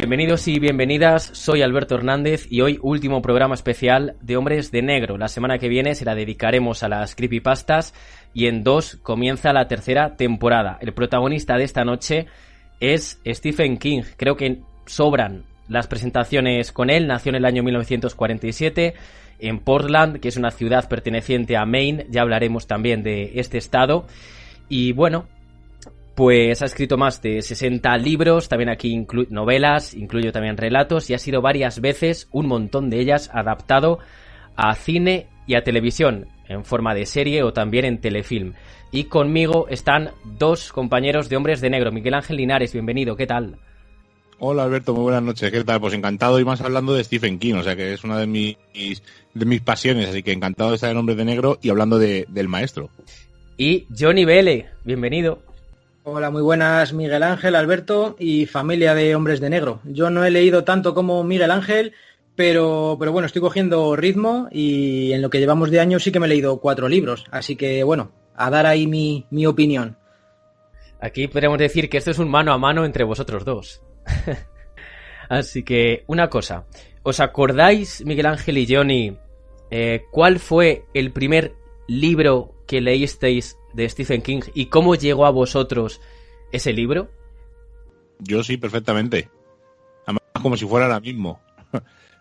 Bienvenidos y bienvenidas, soy Alberto Hernández y hoy último programa especial de Hombres de Negro. La semana que viene se la dedicaremos a las creepypastas y en 2 comienza la tercera temporada. El protagonista de esta noche es Stephen King. Creo que sobran las presentaciones con él. Nació en el año 1947 en Portland, que es una ciudad perteneciente a Maine. Ya hablaremos también de este estado. Y bueno, pues ha escrito más de 60 libros, también aquí novelas, incluyo también relatos, y ha sido varias veces, un montón de ellas, adaptado a cine y a televisión, en forma de serie o también en telefilm. Y conmigo están 2 compañeros de Hombres de Negro. Miguel Ángel Linares, bienvenido, ¿qué tal? Hola Alberto, muy buenas noches, ¿qué tal? Pues encantado, y más hablando de Stephen King, o sea que es una de mis pasiones, así que encantado de estar en Hombres de Negro y hablando del maestro. Y Johnny Vele, bienvenido. Hola, muy buenas Miguel Ángel, Alberto y familia de Hombres de Negro. Yo no he leído tanto como Miguel Ángel, pero bueno, estoy cogiendo ritmo y en lo que llevamos de año sí que me he leído 4 libros. Así que bueno, a dar ahí mi opinión. Aquí podríamos decir que esto es un mano a mano entre vosotros dos. Así que una cosa, ¿os acordáis, Miguel Ángel y Johnny, cuál fue el primer libro que leísteis de Stephen King y cómo llegó a vosotros ese libro? Yo sí, perfectamente. Además, como si fuera ahora mismo.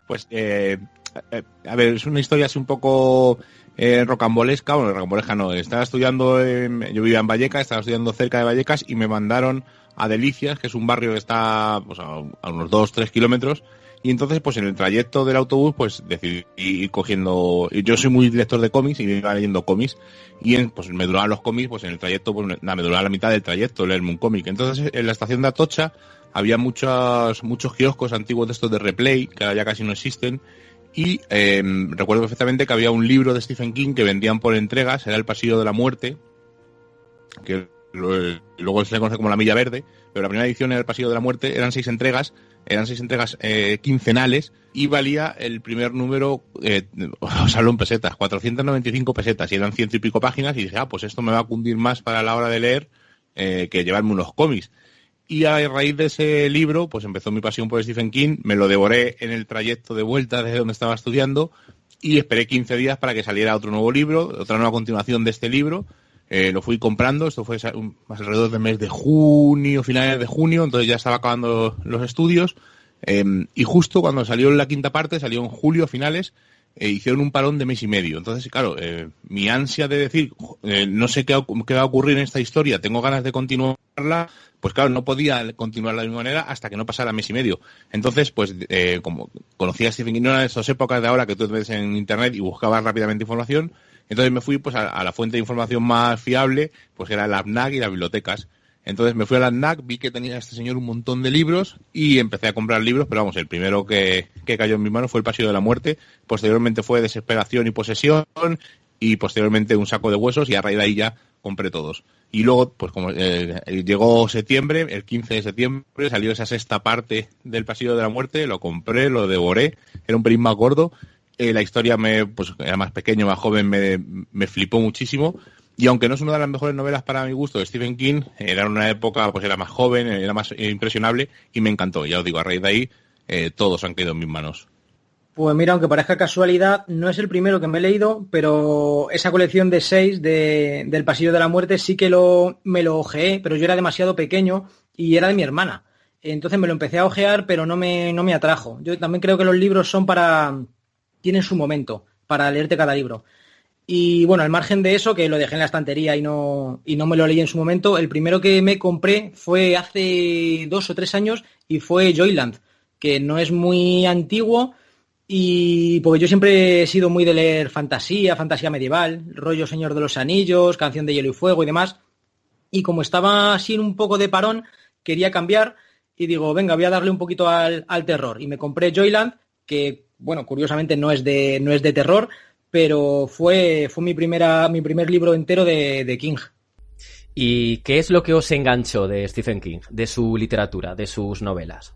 Pues, a ver, es una historia así un poco rocambolesca. Bueno, rocambolesca no. Estaba estudiando, yo vivía en Vallecas, estaba estudiando cerca de Vallecas y me mandaron a Delicias, que es un barrio que está pues, a unos 2-3 kilómetros. Y entonces, pues en el trayecto del autobús, pues decidí ir cogiendo... Yo soy muy lector de cómics y iba leyendo cómics. Y pues me duraban los cómics, pues en el trayecto, pues me duraba la mitad del trayecto leerme un cómic. Entonces, en la estación de Atocha había muchos kioscos antiguos de estos de Replay, que ahora ya casi no existen. Y recuerdo perfectamente que había un libro de Stephen King que vendían por entregas, era El Pasillo de la Muerte, que luego se le conoce como La Milla Verde, pero la primera edición era El Pasillo de la Muerte, eran 6 entregas quincenales y valía el primer número, os hablo en pesetas, 495 pesetas y eran 100 y pico páginas y dije, pues esto me va a cundir más para la hora de leer que llevarme unos cómics. Y a raíz de ese libro, pues empezó mi pasión por Stephen King, me lo devoré en el trayecto de vuelta desde donde estaba estudiando y esperé 15 días para que saliera otro nuevo libro, otra nueva continuación de este libro. Lo fui comprando, esto fue más alrededor del mes de junio, finales de junio, entonces ya estaba acabando los estudios y justo cuando salió la 5ª parte, salió en julio finales, hicieron un parón de mes y medio. Entonces, claro, mi ansia de decir, no sé qué va a ocurrir en esta historia, tengo ganas de continuarla, pues claro, no podía continuarla de la misma manera hasta que no pasara mes y medio. Entonces, pues como conocía a Stephen King, no era de esas épocas de ahora que tú ves en internet y buscabas rápidamente información. Entonces me fui pues a la fuente de información más fiable, pues era la FNAC y las bibliotecas. Entonces me fui a la FNAC, vi que tenía este señor un montón de libros y empecé a comprar libros, pero vamos, el primero que cayó en mi mano fue El Pasillo de la Muerte, posteriormente fue Desesperación y Posesión y posteriormente Un Saco de Huesos y a raíz de ahí ya compré todos. Y luego, pues como llegó septiembre, el 15 de septiembre salió esa 6ª parte del Pasillo de la Muerte, lo compré, lo devoré, era un pelín más gordo. La historia pues era más pequeño, más joven, me flipó muchísimo. Y aunque no es una de las mejores novelas para mi gusto de Stephen King, era una época, pues era más joven, era más impresionable y me encantó. Ya os digo, a raíz de ahí, todos han caído en mis manos. Pues mira, aunque parezca casualidad, no es el primero que me he leído, pero esa colección de 6 del Pasillo de la Muerte sí que me lo ojeé, pero yo era demasiado pequeño y era de mi hermana. Entonces me lo empecé a ojear, pero no me atrajo. Yo también creo que los libros son tienen su momento para leerte cada libro. Y bueno, al margen de eso, que lo dejé en la estantería y no me lo leí en su momento, el primero que me compré fue hace 2 o 3 años y fue Joyland, que no es muy antiguo y porque yo siempre he sido muy de leer fantasía medieval, rollo Señor de los Anillos, Canción de Hielo y Fuego y demás. Y como estaba así en un poco de parón, quería cambiar y digo, venga, voy a darle un poquito al terror. Y me compré Joyland, que bueno, curiosamente no es de terror, pero fue mi primer libro entero de King. ¿Y qué es lo que os enganchó de Stephen King, de su literatura, de sus novelas?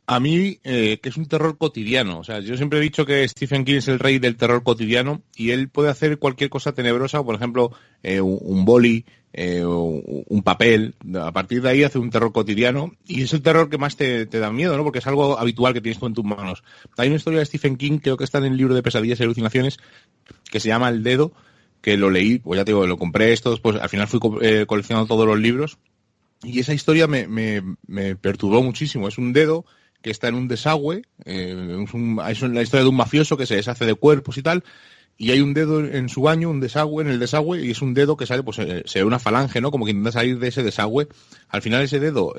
A mí, que es un terror cotidiano. O sea, yo siempre he dicho que Stephen King es el rey del terror cotidiano y él puede hacer cualquier cosa tenebrosa, por ejemplo, un boli, un papel. A partir de ahí hace un terror cotidiano y es el terror que más te da miedo, ¿no? Porque es algo habitual que tienes tú en tus manos. Hay una historia de Stephen King, creo que está en el libro de Pesadillas y Alucinaciones, que se llama El Dedo, que lo leí, pues ya te digo, lo compré estos, pues al final fui coleccionando todos los libros y esa historia me perturbó muchísimo. Es un dedo que está en un desagüe, es la historia de un mafioso que se deshace de cuerpos y tal, y hay un dedo en su baño, un desagüe en el desagüe, y es un dedo que sale, pues se ve una falange, ¿no? Como que intenta salir de ese desagüe. Al final ese dedo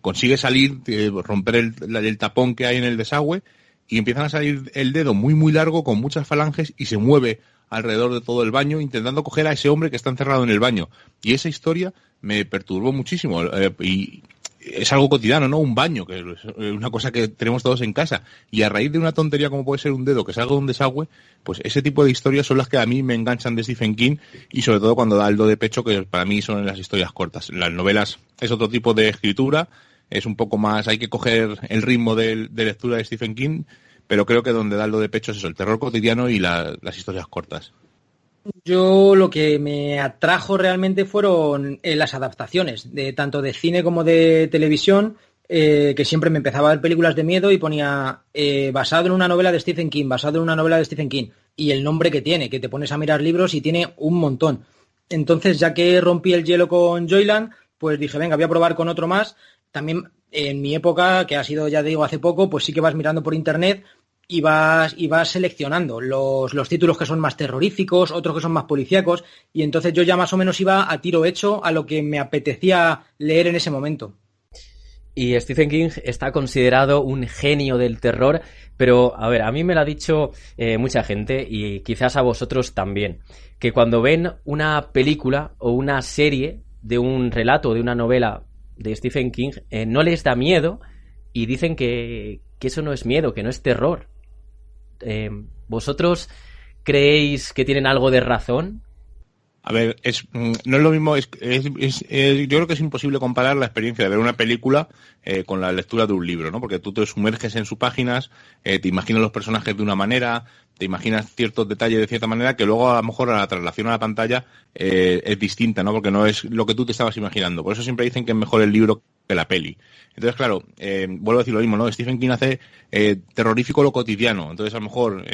consigue salir, romper el tapón que hay en el desagüe, y empiezan a salir el dedo muy muy largo con muchas falanges y se mueve alrededor de todo el baño intentando coger a ese hombre que está encerrado en el baño. Y esa historia me perturbó muchísimo y es algo cotidiano, ¿no? Un baño, que es una cosa que tenemos todos en casa. Y a raíz de una tontería como puede ser un dedo que salga de un desagüe, pues ese tipo de historias son las que a mí me enganchan de Stephen King y sobre todo cuando da el do de pecho, que para mí son las historias cortas. Las novelas es otro tipo de escritura, es un poco más, hay que coger el ritmo de lectura de Stephen King, pero creo que donde da el do de pecho es eso, el terror cotidiano y las historias cortas. Yo lo que me atrajo realmente fueron las adaptaciones, de tanto de cine como de televisión, que siempre me empezaba a ver películas de miedo y ponía basado en una novela de Stephen King, basado en una novela de Stephen King, y el nombre que tiene, que te pones a mirar libros y tiene un montón. Entonces, ya que rompí el hielo con Joyland, pues dije, venga, voy a probar con otro más. También en mi época, que ha sido, ya digo, hace poco, pues sí que vas mirando por internet y vas seleccionando los títulos que son más terroríficos, otros que son más policíacos, y entonces yo ya más o menos iba a tiro hecho a lo que me apetecía leer en ese momento. Y Stephen King está considerado un genio del terror, pero a ver, a mí me lo ha dicho mucha gente y quizás a vosotros también, que cuando ven una película o una serie de un relato, de una novela de Stephen King, no les da miedo y dicen que eso no es miedo, que no es terror. ¿Vosotros creéis que tienen algo de razón? A ver, no es lo mismo, yo creo que es imposible comparar la experiencia de ver una película con la lectura de un libro, ¿no? Porque tú te sumerges en sus páginas, te imaginas los personajes de una manera, te imaginas ciertos detalles de cierta manera que luego a lo mejor a la traslación a la pantalla es distinta, ¿no? Porque no es lo que tú te estabas imaginando. Por eso siempre dicen que es mejor el libro que la peli. Entonces, claro, vuelvo a decir lo mismo, ¿no? Stephen King hace terrorífico lo cotidiano. Entonces, a lo mejor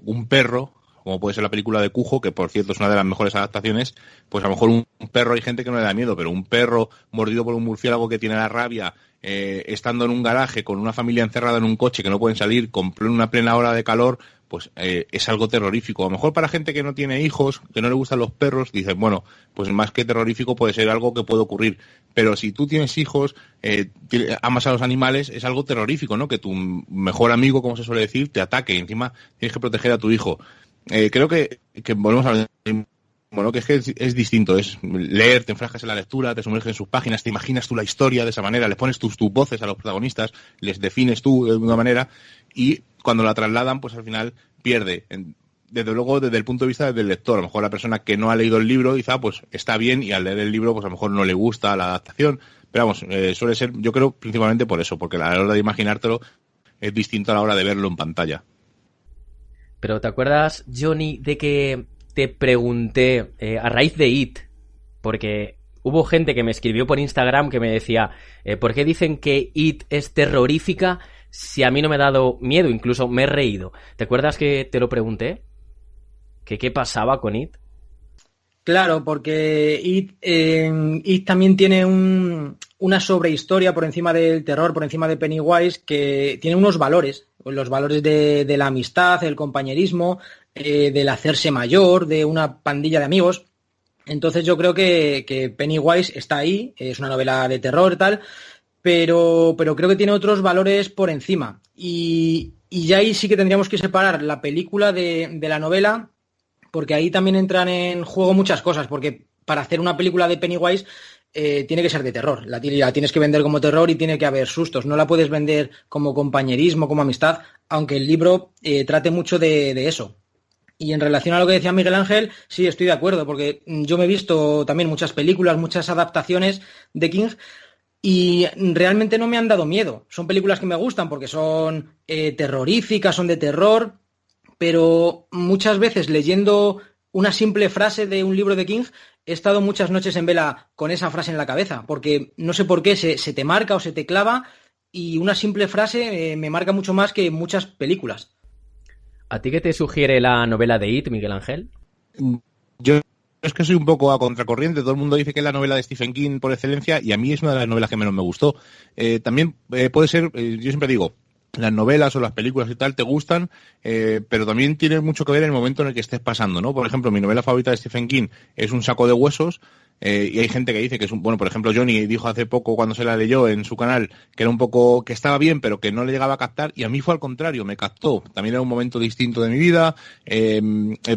un perro, como puede ser la película de Cujo, que por cierto es una de las mejores adaptaciones, pues a lo mejor un perro hay gente que no le da miedo, pero un perro mordido por un murciélago que tiene la rabia, estando en un garaje con una familia encerrada en un coche que no pueden salir, con una plena hora de calor, pues es algo terrorífico. A lo mejor para gente que no tiene hijos, que no le gustan los perros, dicen, bueno, pues más que terrorífico puede ser algo que puede ocurrir. Pero si tú tienes hijos, amas a los animales, es algo terrorífico, ¿no? Que tu mejor amigo, como se suele decir, te ataque y encima tienes que proteger a tu hijo. Creo que volvemos a ver, bueno, que es distinto, es leer, te enfrascas en la lectura, te sumerges en sus páginas, te imaginas tú la historia de esa manera, les pones tus voces a los protagonistas, les defines tú de una manera y cuando la trasladan, pues al final pierde. Desde luego, desde el punto de vista del lector, a lo mejor la persona que no ha leído el libro dice, pues está bien, y al leer el libro, pues a lo mejor no le gusta la adaptación, pero vamos, suele ser, yo creo, principalmente por eso, porque a la hora de imaginártelo es distinto a la hora de verlo en pantalla. Pero ¿te acuerdas, Johnny, de que te pregunté a raíz de It? Porque hubo gente que me escribió por Instagram que me decía, ¿por qué dicen que It es terrorífica si a mí no me ha dado miedo? Incluso me he reído. ¿Te acuerdas que te lo pregunté? ¿Que qué pasaba con It? Claro, porque It también tiene una sobrehistoria por encima del terror, por encima de Pennywise, que tiene unos valores, los valores de la amistad, el compañerismo, del hacerse mayor, de una pandilla de amigos. Entonces yo creo que Pennywise está ahí, es una novela de terror y tal, pero creo que tiene otros valores por encima. Y ya ahí sí que tendríamos que separar la película de la novela, porque ahí también entran en juego muchas cosas, porque para hacer una película de Pennywise tiene que ser de terror, la tienes que vender como terror y tiene que haber sustos, no la puedes vender como compañerismo, como amistad, aunque el libro trate mucho de eso. Y en relación a lo que decía Miguel Ángel, sí, estoy de acuerdo, porque yo me he visto también muchas películas, muchas adaptaciones de King, y realmente no me han dado miedo. Son películas que me gustan porque son terroríficas, son de terror, pero muchas veces leyendo una simple frase de un libro de King, he estado muchas noches en vela con esa frase en la cabeza, porque no sé por qué se te marca o se te clava y una simple frase me marca mucho más que muchas películas. ¿A ti qué te sugiere la novela de It, Miguel Ángel? Yo es que soy un poco a contracorriente. Todo el mundo dice que es la novela de Stephen King por excelencia y a mí es una de las novelas que menos me gustó. También puede ser, yo siempre digo, las novelas o las películas y tal te gustan, pero también tiene mucho que ver el momento en el que estés pasando, ¿no? Por ejemplo, mi novela favorita de Stephen King es Un saco de huesos, y hay gente que dice que es un, bueno, por ejemplo, Johnny dijo hace poco cuando se la leyó en su canal que era un poco, que estaba bien, pero que no le llegaba a captar, y a mí fue al contrario, me captó. También era un momento distinto de mi vida,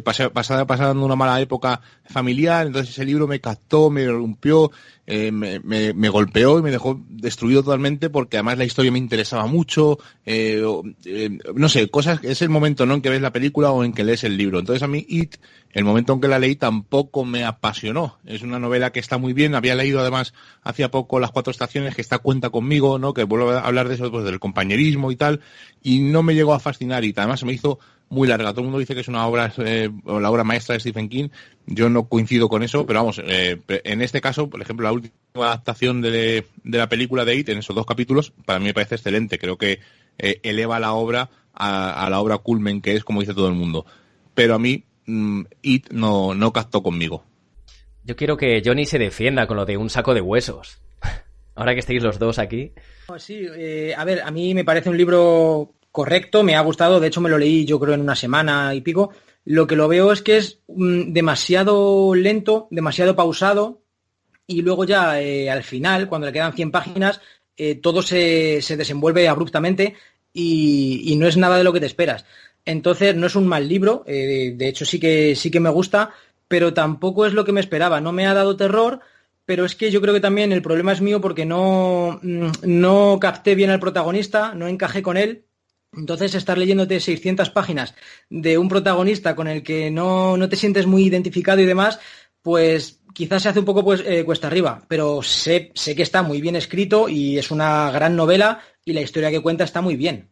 pasando una mala época familiar, entonces ese libro me captó, me rompió, me golpeó y me dejó destruido totalmente, porque además la historia me interesaba mucho, no sé, cosas, es el momento, ¿no?, en que ves la película o en que lees el libro. Entonces a mí It, el momento en que la leí tampoco me apasionó. Es una novela que está muy bien, había leído además hacía poco Las cuatro estaciones, que está Cuenta conmigo, ¿no?, que vuelvo a hablar de eso, pues, del compañerismo y tal, y no me llegó a fascinar, y además se me hizo muy larga. Todo el mundo dice que es una obra, la obra maestra de Stephen King. Yo no coincido con eso, pero vamos, en este caso, por ejemplo, la última adaptación de la película de It, en esos 2 capítulos, para mí me parece excelente. Creo que eleva la obra a la obra culmen que es, como dice todo el mundo. Pero a mí It no captó conmigo. Yo quiero que Johnny se defienda con lo de Un saco de huesos. Ahora que estáis los dos aquí. Sí, a ver, a mí me parece un libro correcto, me ha gustado, de hecho me lo leí yo creo en una semana y pico. Lo que lo veo es que es demasiado lento, demasiado pausado, y luego ya al final, cuando le quedan 100 páginas, todo se desenvuelve abruptamente y no es nada de lo que te esperas. Entonces no es un mal libro, de hecho sí que me gusta, pero tampoco es lo que me esperaba. No me ha dado terror, pero es que yo creo que también el problema es mío porque no capté bien al protagonista, no encajé con él. Entonces, estar leyéndote 600 páginas de un protagonista con el que no te sientes muy identificado y demás, pues quizás se hace un poco pues, cuesta arriba, pero sé que está muy bien escrito y es una gran novela y la historia que cuenta está muy bien.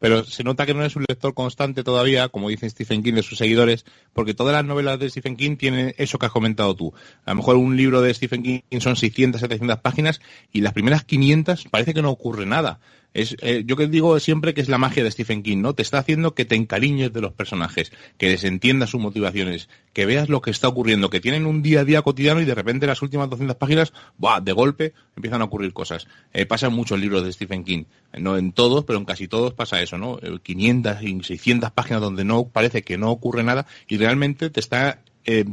Pero se nota que no es un lector constante todavía, como dice Stephen King de sus seguidores, porque todas las novelas de Stephen King tienen eso que has comentado tú. A lo mejor un libro de Stephen King son 600, 700 páginas y las primeras 500 parece que no ocurre nada. Yo que digo siempre que es la magia de Stephen King, ¿no? Te está haciendo que te encariñes de los personajes, que les entiendas sus motivaciones, que veas lo que está ocurriendo, que tienen un día a día cotidiano y de repente las últimas 200 páginas, ¡buah!, de golpe empiezan a ocurrir cosas. Pasa en muchos libros de Stephen King, no en todos, pero en casi todos pasa eso, ¿no? 500 y 600 páginas donde no parece que no ocurre nada y realmente te está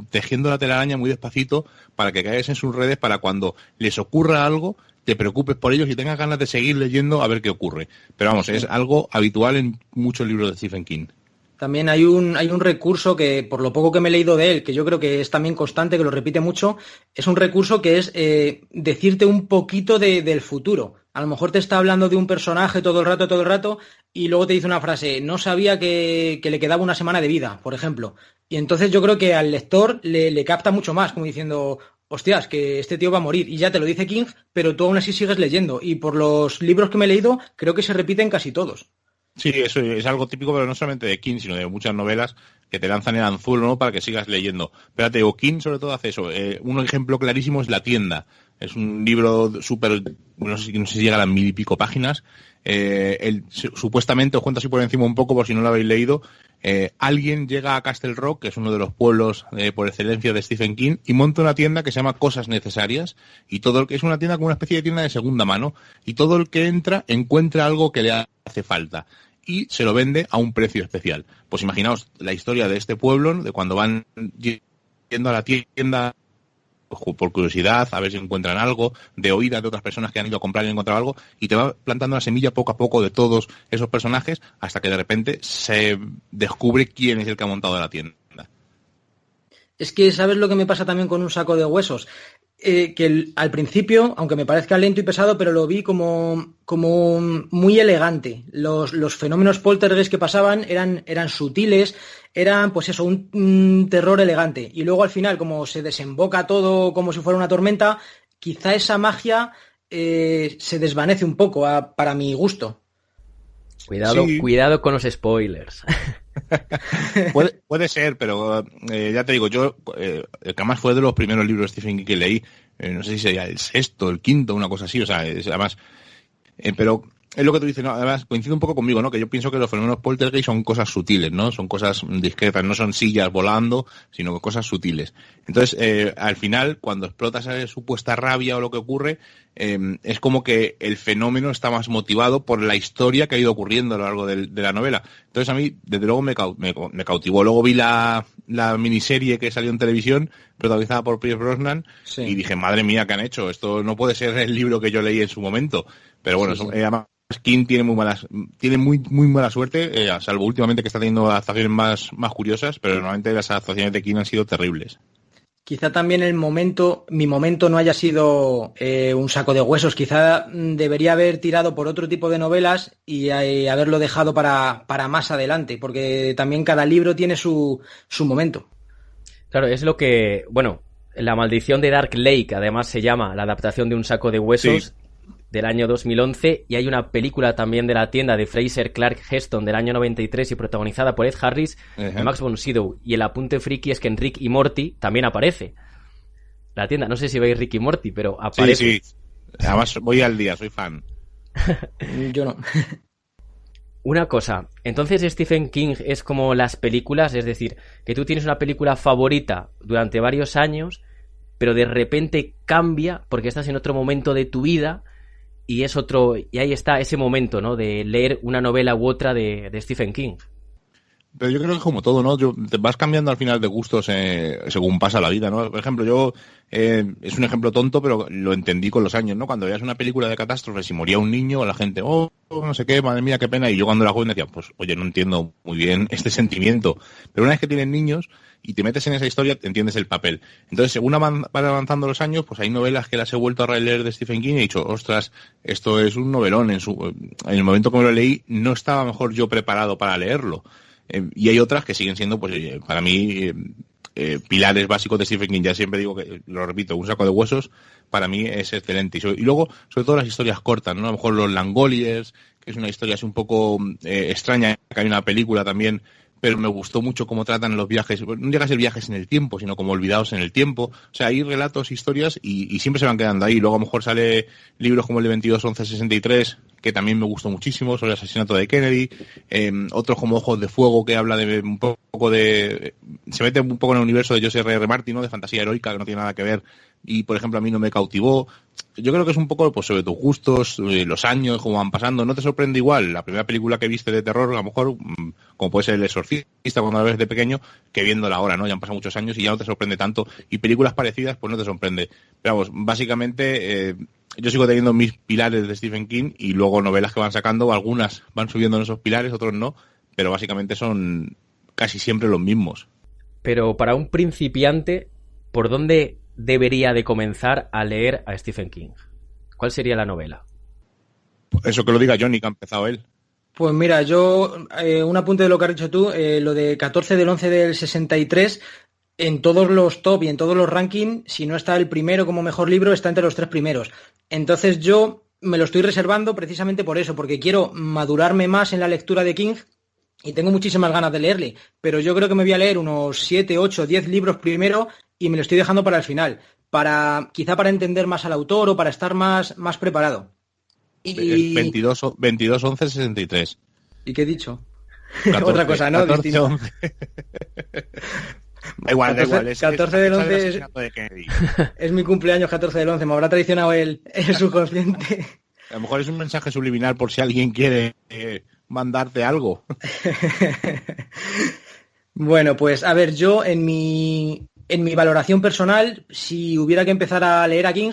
tejiendo la telaraña muy despacito para que caigas en sus redes, para cuando les ocurra algo te preocupes por ellos y tengas ganas de seguir leyendo a ver qué ocurre. Pero vamos, es algo habitual en muchos libros de Stephen King. También hay un recurso que, por lo poco que me he leído de él, que yo creo que es también constante, que lo repite mucho, es un recurso que es decirte un poquito del futuro. A lo mejor te está hablando de un personaje todo el rato, y luego te dice una frase, no sabía que le quedaba una semana de vida, por ejemplo. Y entonces yo creo que al lector le capta mucho más, como diciendo, hostias, que este tío va a morir. Y ya te lo dice King, pero tú aún así sigues leyendo. Y por los libros que me he leído, creo que se repiten casi todos. Sí, eso es algo típico, pero no solamente de King, sino de muchas novelas que te lanzan el anzuelo, ¿no?, para que sigas leyendo. Espérate, o King sobre todo hace eso. Un ejemplo clarísimo es La tienda. Es un libro súper, no sé si llega a las 1000 y pico páginas. Supuestamente, os cuento así por encima un poco por si no lo habéis leído, alguien llega a Castle Rock, que es uno de los pueblos por excelencia de Stephen King, y monta una tienda que se llama Cosas Necesarias, y todo el que es una tienda como una especie de tienda de segunda mano, y todo el que entra encuentra algo que le hace falta y se lo vende a un precio especial. Pues imaginaos la historia de este pueblo, de cuando van yendo a la tienda por curiosidad, a ver si encuentran algo, de oídas de otras personas que han ido a comprar y han encontrado algo, y te va plantando la semilla poco a poco de todos esos personajes hasta que de repente se descubre quién es el que ha montado la tienda. Es que, ¿sabes lo que me pasa también con Un saco de huesos? Que al principio, aunque me parezca lento y pesado, pero lo vi como muy elegante. Los fenómenos poltergeist que pasaban eran sutiles, eran pues eso, un terror elegante. Y luego al final, como se desemboca todo como si fuera una tormenta, quizá esa magia se desvanece un poco para mi gusto. Cuidado, Sí. cuidado con los spoilers. Puede ser, pero ya te digo, yo, el que además fue de los primeros libros de Stephen King que leí, no sé si sería el sexto, el quinto, una cosa así, o sea, además, pero es lo que tú dices, ¿no? Además coincide un poco conmigo, ¿no? Que yo pienso que los fenómenos poltergeist son cosas sutiles, ¿no? Son cosas discretas, no son sillas volando, sino que cosas sutiles. Entonces, al final, cuando explota esa supuesta rabia o lo que ocurre, es como que el fenómeno está más motivado por la historia que ha ido ocurriendo a lo largo de la novela. Entonces, a mí, desde luego, me cautivó. Luego vi la miniserie que salió en televisión, protagonizada por Pierce Brosnan, Sí. y dije, madre mía, ¿qué han hecho? Esto no puede ser el libro que yo leí en su momento. Pero bueno, Sí, sí. además, King tiene muy mala suerte, salvo últimamente que está teniendo adaptaciones más curiosas, pero normalmente las adaptaciones de King han sido terribles. Quizá también mi momento no haya sido un saco de huesos. Quizá debería haber tirado por otro tipo de novelas y haberlo dejado para más adelante, porque también cada libro tiene su momento. Claro, es lo que, bueno, La maldición de Dark Lake, además se llama la adaptación de Un saco de huesos, Sí. del año 2011, y hay una película también de La tienda de Fraser Clark Heston del año 93 y protagonizada por Ed Harris y Max von Sydow. Y el apunte friki es que en Rick y Morty también aparece. La tienda, no sé si veis Rick y Morty, pero aparece. Sí, sí. Además, voy al día, soy fan. Yo no. Una cosa, entonces Stephen King es como las películas, es decir, que tú tienes una película favorita durante varios años, pero de repente cambia porque estás en otro momento de tu vida y es otro, y ahí está ese momento, ¿no? De leer una novela u otra de Stephen King. Pero yo creo que es como todo, ¿no? Te vas cambiando al final de gustos según pasa la vida, ¿no? Por ejemplo, es un ejemplo tonto, pero lo entendí con los años, ¿no? Cuando veías una película de catástrofes y moría un niño, la gente, no sé qué, madre mía, qué pena. Y yo cuando era joven decía, pues, oye, no entiendo muy bien este sentimiento. Pero una vez que tienes niños y te metes en esa historia, te entiendes el papel. Entonces, según van avanzando los años, pues hay novelas que las he vuelto a releer de Stephen King y he dicho, ostras, esto es un novelón. En el momento que me lo leí, no estaba mejor yo preparado para leerlo. Y hay otras que siguen siendo, pues, para mí, pilares básicos de Stephen King. Ya siempre digo que, lo repito, Un saco de huesos para mí es excelente. Y luego, sobre todo las historias cortas, ¿no? A lo mejor los Langoliers, que es una historia así un poco extraña, que hay una película también, pero me gustó mucho cómo tratan los viajes. No llega a ser viajes en el tiempo, sino como olvidados en el tiempo. O sea, hay relatos, historias y siempre se van quedando ahí. Luego a lo mejor sale libros como el de 22-11-63, que también me gustó muchísimo, sobre el asesinato de Kennedy. Otros como Ojos de Fuego, que habla de un poco de... Se mete un poco en el universo de José R.R. Martin, ¿no? De fantasía heroica, que no tiene nada que ver. Y, por ejemplo, a mí no me cautivó. Yo creo que es un poco, pues, sobre tus gustos, los años, cómo van pasando. ¿No te sorprende igual la primera película que viste de terror, a lo mejor, como puede ser El Exorcista cuando la ves de pequeño, que viéndola ahora, ¿no? Ya han pasado muchos años y ya no te sorprende tanto. Y películas parecidas, pues no te sorprende. Pero vamos, básicamente, yo sigo teniendo mis pilares de Stephen King y luego novelas que van sacando, algunas van subiendo en esos pilares, otros no, pero básicamente son casi siempre los mismos. Pero para un principiante, ¿por dónde debería de comenzar a leer a Stephen King? ¿Cuál sería la novela? Eso que lo diga Johnny, que ha empezado él. Pues mira, yo, un apunte de lo que has dicho tú, lo de 14 del 11 del 63, en todos los top y en todos los rankings, si no está el primero como mejor libro, está entre los tres primeros. Entonces yo me lo estoy reservando precisamente por eso, porque quiero madurarme más en la lectura de King y tengo muchísimas ganas de leerle, pero yo creo que me voy a leer unos 7, 8, 10 libros primero y me lo estoy dejando para el final, quizá para entender más al autor o para estar más preparado. Es Y, 22-11-63. ¿Y qué he dicho? 14, Otra cosa, ¿no? 14, Distinta. 11. Da igual, 14, da igual. 14 del 11 asesinato de Kennedy. es mi cumpleaños 14 del 11, me habrá traicionado el subconsciente. A lo mejor es un mensaje subliminal por si alguien quiere mandarte algo. Bueno, pues a ver, yo en mi valoración personal, si hubiera que empezar a leer a King,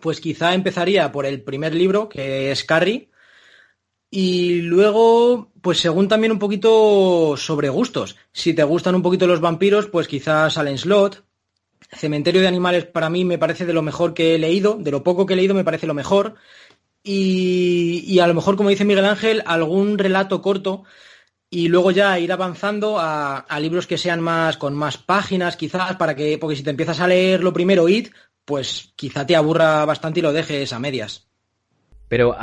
pues quizá empezaría por el primer libro, que es Carrie, y luego, pues según también un poquito sobre gustos. Si te gustan un poquito los vampiros, pues quizá Salem Slot. Cementerio de Animales para mí me parece de lo mejor que he leído, de lo poco que he leído me parece lo mejor. Y a lo mejor, como dice Miguel Ángel, algún relato corto y luego ya ir avanzando a libros que sean con más páginas, quizás, porque si te empiezas a leer lo primero, It, pues quizá te aburra bastante y lo dejes a medias. Pero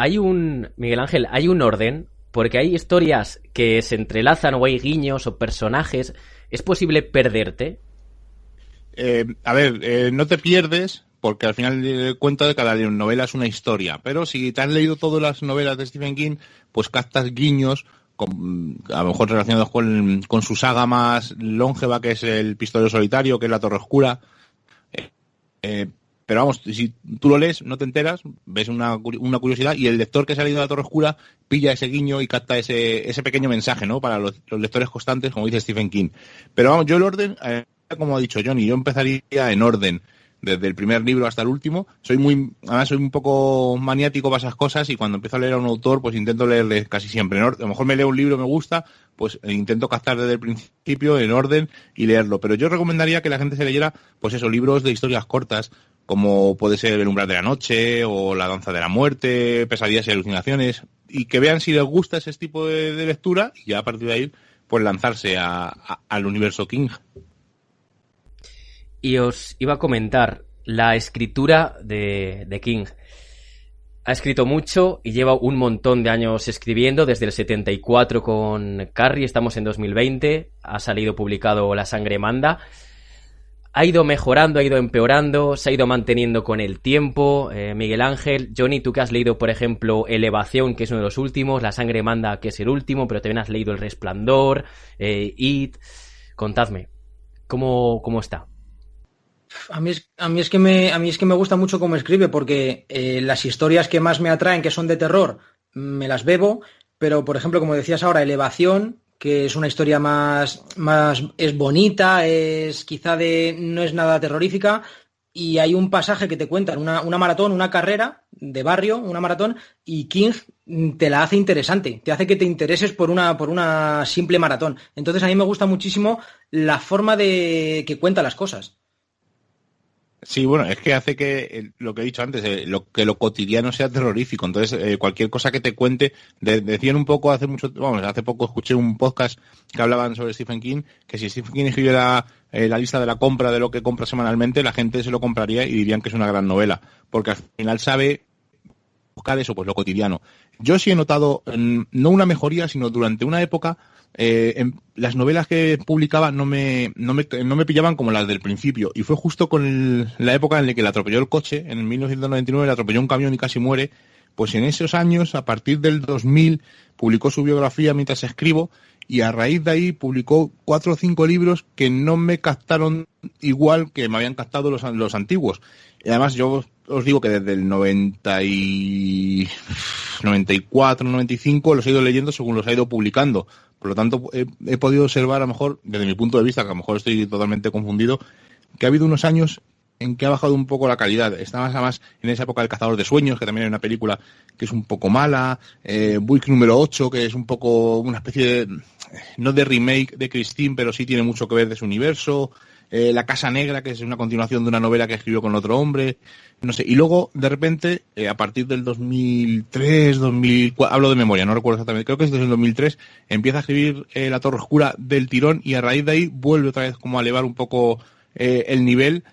Miguel Ángel, hay un orden, porque hay historias que se entrelazan o hay guiños o personajes. ¿Es posible perderte? No te pierdes, porque al final el cuento de cada novela es una historia, pero si te has leído todas las novelas de Stephen King, pues captas guiños, a lo mejor relacionados con su saga más longeva, que es El pistolero solitario, que es La Torre Oscura. Pero vamos, si tú lo lees, no te enteras, ves una curiosidad, y el lector que se ha leído La Torre Oscura pilla ese guiño y capta ese pequeño mensaje, ¿no? Para los lectores constantes, como dice Stephen King. Pero vamos, yo el orden, como ha dicho Johnny, yo empezaría en orden, desde el primer libro hasta el último. Además soy un poco maniático para esas cosas, y cuando empiezo a leer a un autor, pues intento leerle casi siempre en orden. A lo mejor me leo un libro, me gusta, pues intento captar desde el principio en orden y leerlo. Pero yo recomendaría que la gente se leyera, pues eso, libros de historias cortas, como puede ser El umbral de la noche, o La danza de la muerte, Pesadillas y alucinaciones, y que vean si les gusta ese tipo de lectura, y ya a partir de ahí, pues lanzarse al universo King. Y os iba a comentar la escritura de King. Ha escrito mucho y lleva un montón de años escribiendo, desde el 74 con Carrie, estamos en 2020, ha salido publicado La sangre manda. Ha ido mejorando, ha ido empeorando, se ha ido manteniendo con el tiempo. Miguel Ángel, Johnny, tú que has leído, por ejemplo, Elevación, que es uno de los últimos, La sangre manda, que es el último, pero también has leído El resplandor, It. Contadme, ¿cómo está? A mí es que me gusta mucho cómo escribe, porque las historias que más me atraen, que son de terror, me las bebo, pero por ejemplo, como decías ahora, Elevación, que es una historia más es bonita, no es nada terrorífica, y hay un pasaje que te cuentan, una maratón, una carrera de barrio, una maratón, y King te la hace interesante, te hace que te intereses por una simple maratón. Entonces a mí me gusta muchísimo la forma de que cuenta las cosas. Sí, bueno, es que hace que, lo que he dicho antes, lo cotidiano sea terrorífico. Entonces, cualquier cosa que te cuente, decían un poco hace poco escuché un podcast que hablaban sobre Stephen King, que si Stephen King escribiera la lista de la compra de lo que compra semanalmente, la gente se lo compraría y dirían que es una gran novela, porque al final sabe buscar eso, pues lo cotidiano. Yo sí he notado, no una mejoría, sino durante una época, las novelas que publicaba no me pillaban como las del principio, y fue justo con la época en la que le atropelló el coche, en 1999 le atropelló un camión y casi muere. Pues en esos años, a partir del 2000, publicó su biografía Mientras escribo, y a raíz de ahí publicó 4 o 5 libros que no me captaron igual que me habían captado los antiguos. Y además yo os digo que desde el 94, 95 los he ido leyendo según los ha ido publicando. Por lo tanto, he podido observar, a lo mejor, desde mi punto de vista, que a lo mejor estoy totalmente confundido, que ha habido unos años en que ha bajado un poco la calidad. Estaba más en esa época del Cazador de Sueños, que también hay una película que es un poco mala, Buick número 8, que es un poco una especie de, no de remake de Christine, pero sí tiene mucho que ver de su universo, La Casa Negra, que es una continuación de una novela que escribió con otro hombre, no sé. Y luego, de repente, a partir del 2003, 2004, hablo de memoria, no recuerdo exactamente, creo que es desde el 2003, empieza a escribir La Torre Oscura del tirón, y a raíz de ahí vuelve otra vez como a elevar un poco el nivel,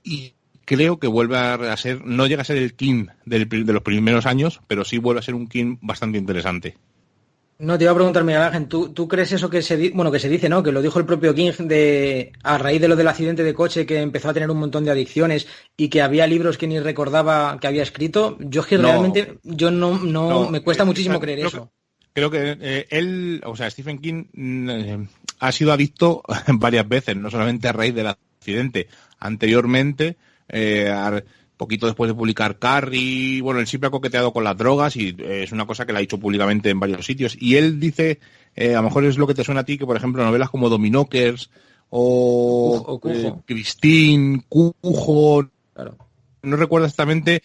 y creo que vuelve a ser, no llega a ser el King de los primeros años, pero sí vuelve a ser un King bastante interesante. No, te iba a preguntar, Miguel Ángel, ¿tú crees eso que se dice, ¿no? Que lo dijo el propio King a raíz de lo del accidente de coche, que empezó a tener un montón de adicciones y que había libros que ni recordaba que había escrito? Yo es que realmente no me cuesta muchísimo creer eso. Creo que él, o sea, Stephen King ha sido adicto varias veces, no solamente a raíz del accidente. Anteriormente, poquito después de publicar Carrie, bueno, él siempre ha coqueteado con las drogas, y es una cosa que la ha dicho públicamente en varios sitios. Y él dice, a lo mejor es lo que te suena a ti, que por ejemplo novelas como Dominokers o Christine, Cujo, claro. No recuerdo exactamente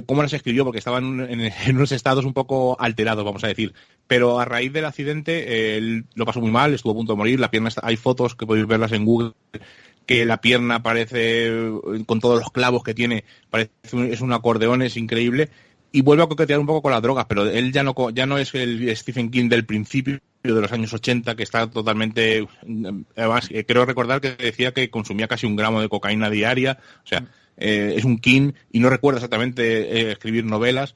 cómo las escribió, porque estaban en unos estados un poco alterados, vamos a decir. Pero a raíz del accidente, él lo pasó muy mal, estuvo a punto de morir, la pierna hay fotos que podéis verlas en Google, que la pierna parece, con todos los clavos que tiene, es un acordeón, es increíble, y vuelve a coquetear un poco con las drogas, pero él ya no es el Stephen King del principio de los años 80, que está totalmente, además creo recordar que decía que consumía casi 1 gramo de cocaína diaria, o sea, es un King y no recuerda exactamente escribir novelas.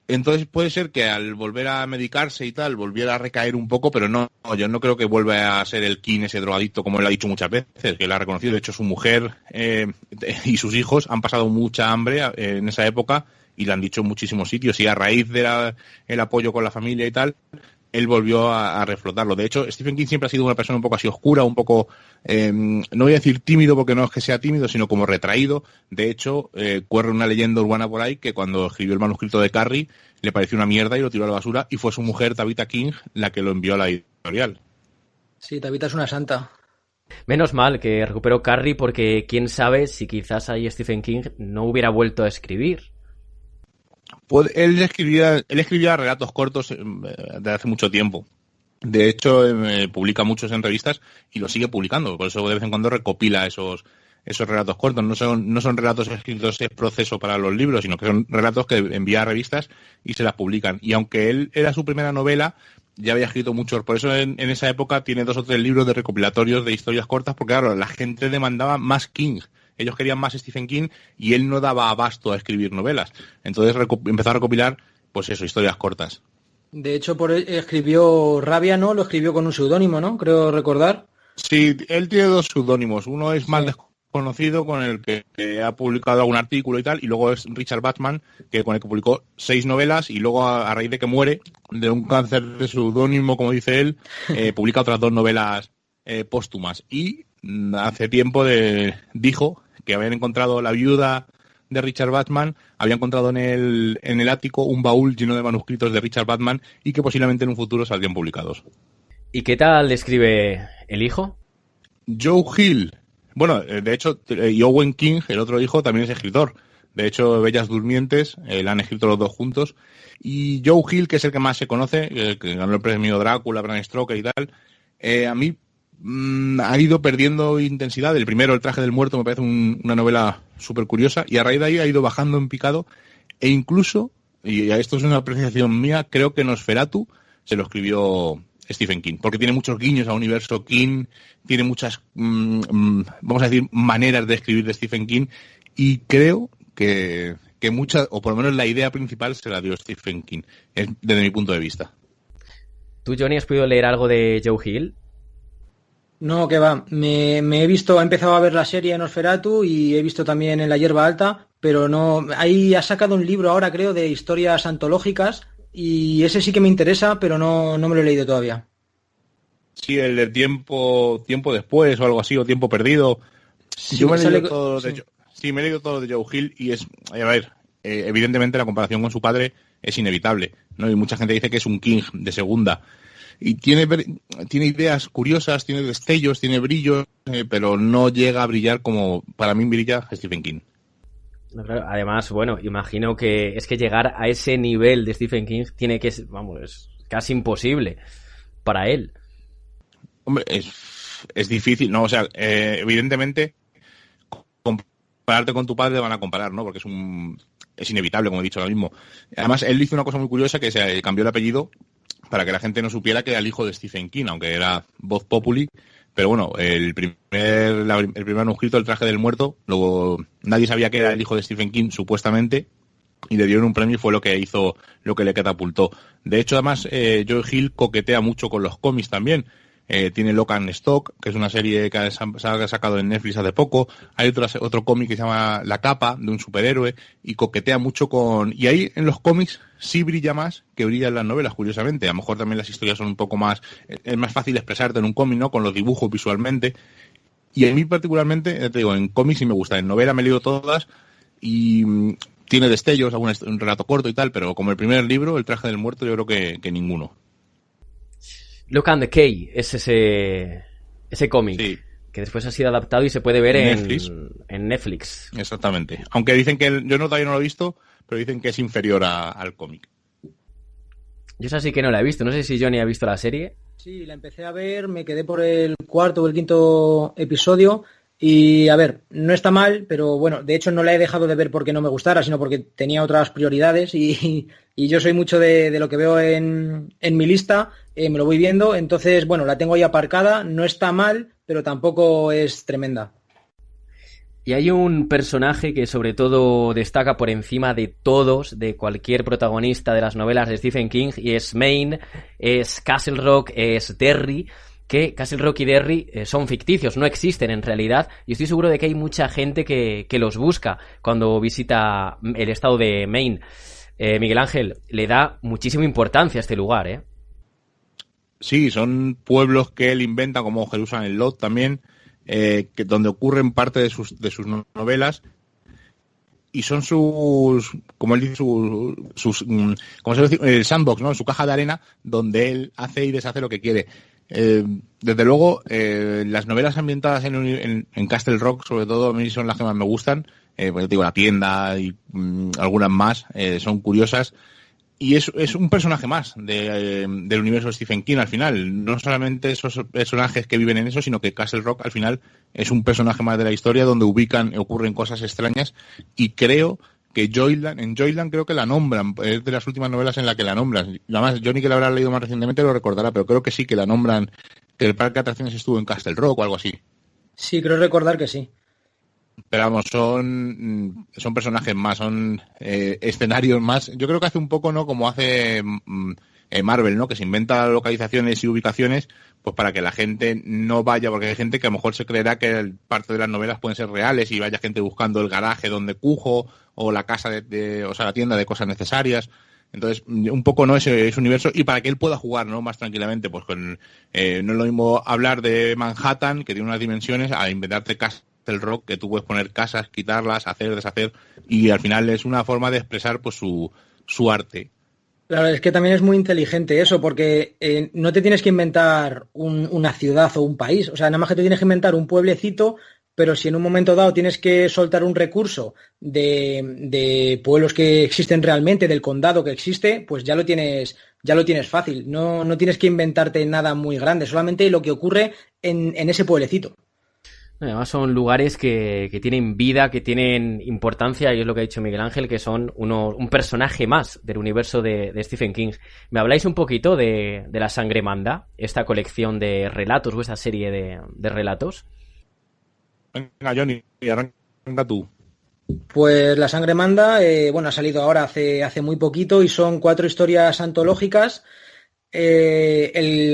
Entonces puede ser que al volver a medicarse y tal, volviera a recaer un poco, pero no, yo no creo que vuelva a ser el King ese drogadicto, como él ha dicho muchas veces, que él ha reconocido. De hecho, su mujer y sus hijos han pasado mucha hambre en esa época y le han dicho en muchísimos sitios, y a raíz de el apoyo con la familia y tal, él volvió a reflotarlo. De hecho, Stephen King siempre ha sido una persona un poco así oscura, un poco, no voy a decir tímido porque no es que sea tímido, sino como retraído. De hecho, corre una leyenda urbana por ahí que cuando escribió el manuscrito de Carrie le pareció una mierda y lo tiró a la basura, y fue su mujer, Tabitha King, la que lo envió a la editorial. Sí, Tabitha es una santa. Menos mal que recuperó Carrie, porque quién sabe si quizás ahí Stephen King no hubiera vuelto a escribir. Pues él escribía relatos cortos de hace mucho tiempo. De hecho, publica muchos en revistas y los sigue publicando. Por eso de vez en cuando recopila esos relatos cortos. No son relatos escritos en proceso para los libros, sino que son relatos que envía a revistas y se las publican. Y aunque él era su primera novela, ya había escrito muchos. Por eso en esa época tiene 2 o 3 libros de recopilatorios de historias cortas, porque claro, la gente demandaba más King. Ellos querían más Stephen King y él no daba abasto a escribir novelas. Entonces empezó a recopilar, pues eso, historias cortas. De hecho, escribió Rabia, ¿no? Lo escribió con un seudónimo, ¿no? Creo recordar. Sí, él tiene 2 seudónimos. Uno es más desconocido, con el que ha publicado algún artículo y tal, y luego es Richard Bachman, con el que publicó 6 novelas, y luego a raíz de que muere de un cáncer de seudónimo, como dice él, publica otras 2 novelas póstumas. Y hace tiempo dijo que habían encontrado la viuda de Richard Bachman, había encontrado en el ático un baúl lleno de manuscritos de Richard Bachman y que posiblemente en un futuro saldrían publicados. ¿Y qué tal escribe el hijo? Joe Hill. Bueno, de hecho, y Owen King, el otro hijo, también es escritor. De hecho, Bellas Durmientes la han escrito los 2 juntos. Y Joe Hill, que es el que más se conoce, que ganó el premio Drácula, Bram Stoker y tal, a mí ha ido perdiendo intensidad. El primero, El traje del muerto, me parece una novela súper curiosa, y a raíz de ahí ha ido bajando en picado, e incluso, y esto es una apreciación mía, creo que Nosferatu se lo escribió Stephen King, porque tiene muchos guiños a universo King, tiene muchas, vamos a decir, maneras de escribir de Stephen King, y creo que muchas, o por lo menos la idea principal, se la dio Stephen King, desde mi punto de vista. ¿Tú, Johnny, has podido leer algo de Joe Hill? No, que va. Me he empezado a ver la serie Nosferatu y he visto también En la hierba alta, pero no. Ahí ha sacado un libro ahora, creo, de historias antológicas, y ese sí que me interesa, pero no me lo he leído todavía. Sí, el de tiempo después o algo así, o Tiempo perdido. Sí, Yo me he leído todo de Joe Hill, y es, a ver, evidentemente la comparación con su padre es inevitable, ¿no? Y mucha gente dice que es un King de segunda. Y tiene ideas curiosas, tiene destellos, tiene brillos, pero no llega a brillar como para mí brilla Stephen King. Además, bueno, imagino que es que llegar a ese nivel de Stephen King tiene que ser, vamos, es casi imposible para él. Hombre, es difícil, ¿no? O sea, evidentemente, compararte con tu padre van a comparar, ¿no? Porque es inevitable, como he dicho ahora mismo. Además, él hizo una cosa muy curiosa, que se cambió el apellido para que la gente no supiera que era el hijo de Stephen King, aunque era voz populi. Pero bueno, el primer manuscrito, El traje del muerto, luego nadie sabía que era el hijo de Stephen King, supuestamente, y le dieron un premio y fue lo que hizo, lo que le catapultó. De hecho, además, Joe Hill coquetea mucho con los cómics también. Tiene Lock and Stock, que es una serie que se ha sacado en Netflix hace poco. Hay otro cómic que se llama La capa, de un superhéroe, y coquetea mucho con... Y ahí en los cómics sí brilla más que brilla en las novelas, curiosamente. A lo mejor también las historias son un poco más... Es más fácil expresarte en un cómic, ¿no? Con los dibujos visualmente. Y a mí particularmente, te digo, en cómics sí me gusta. En novela me he leído todas y tiene destellos, un relato corto y tal, pero como el primer libro, El traje del muerto, yo creo que ninguno. Lock and Key es ese cómic, sí, que después ha sido adaptado y se puede ver en Netflix. Exactamente. Aunque dicen que yo todavía no lo he visto, pero dicen que es inferior al cómic. Yo esa sí que no la he visto. No sé si Johnny ha visto la serie. Sí, la empecé a ver, me quedé por el 4º o el 5º episodio. Y a ver, no está mal, pero bueno, de hecho no la he dejado de ver porque no me gustara, sino porque tenía otras prioridades, y yo soy mucho de lo que veo en mi lista, me lo voy viendo, entonces bueno, la tengo ahí aparcada, no está mal, pero tampoco es tremenda. Y hay un personaje que sobre todo destaca por encima de todos, de cualquier protagonista de las novelas de Stephen King, y es Maine, es Castle Rock, es Derry, que Castle Rock y Derry son ficticios, no existen en realidad, y estoy seguro de que hay mucha gente que los busca cuando visita el estado de Maine. Miguel Ángel, le da muchísima importancia a este lugar, ¿eh? Sí, son pueblos que él inventa, como Jerusalén Lot también, donde ocurren parte de sus novelas, y son como él dice, como se dice, el sandbox, ¿no? Su caja de arena, donde él hace y deshace lo que quiere. Desde luego, las novelas ambientadas en Castle Rock, sobre todo, a mí son las que más me gustan, porque te digo, La tienda y algunas más, son curiosas. Y es un personaje más del universo de Stephen King al final. No solamente esos personajes que viven en eso, sino que Castle Rock al final es un personaje más de la historia donde ocurren cosas extrañas. Y creo que en Joyland creo que la nombran. Es de las últimas novelas en la que la nombran. Además, Johnny, que la habrá leído más recientemente, lo recordará, pero creo que sí que la nombran, que el parque de atracciones estuvo en Castle Rock o algo así. Sí, creo recordar que sí. Pero vamos, son personajes más, son escenarios más. Yo creo que hace un poco, ¿no? Como hace Marvel, ¿no? Que se inventa localizaciones y ubicaciones, pues para que la gente no vaya, porque hay gente que a lo mejor se creerá que parte de las novelas pueden ser reales y vaya gente buscando el garaje donde cujo o la casa o sea, la tienda de cosas necesarias. Entonces, un poco, ¿no? Ese universo, y para que él pueda jugar, ¿no? Más tranquilamente, pues no es lo mismo hablar de Manhattan, que tiene unas dimensiones, a inventarte casas del rock, que tú puedes poner casas, quitarlas, hacer, deshacer, y al final es una forma de expresar pues su arte. Claro, es que también es muy inteligente eso, porque no te tienes que inventar una ciudad o un país, o sea, nada más que te tienes que inventar un pueblecito, pero si en un momento dado tienes que soltar un recurso de pueblos que existen realmente, del condado que existe, pues ya lo tienes fácil, no tienes que inventarte nada muy grande, solamente lo que ocurre en ese pueblecito. Además son lugares que tienen vida, que tienen importancia, y es lo que ha dicho Miguel Ángel, que son un personaje más del universo de Stephen King. ¿Me habláis un poquito de La Sangre Manda, esta colección de relatos o esta serie de relatos? Venga, Johnny, arranca tú. Pues La Sangre Manda, ha salido ahora hace muy poquito y son 4 historias antológicas. El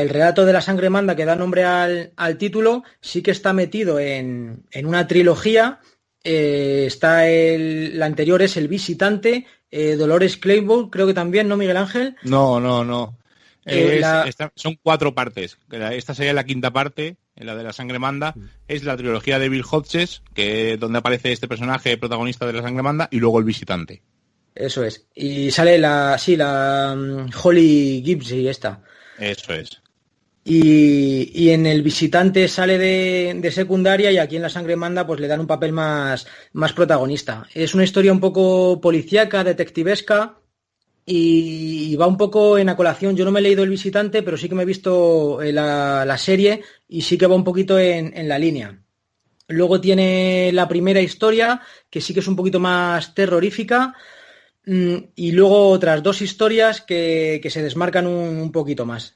relato de La Sangre Manda, que da nombre al título, sí que está metido en una trilogía. La anterior es El Visitante, Dolores Claiborne, creo que también, ¿no, Miguel Ángel? No. Son 4 partes. Esta sería la 5ª parte, la de La Sangre Manda. Es la trilogía de Bill Hodges, donde aparece este personaje protagonista de La Sangre Manda, y luego El Visitante. Eso es. Y sale la Holly Gibson esta. Eso es. Y en El Visitante sale de secundaria, y aquí en La Sangre Manda pues le dan un papel más protagonista. Es una historia un poco policíaca, detectivesca, y va un poco en a colación. Yo no me he leído El Visitante, pero sí que me he visto la serie, y sí que va un poquito en la línea. Luego tiene la primera historia, que sí que es un poquito más terrorífica, y luego otras 2 historias que se desmarcan un poquito más.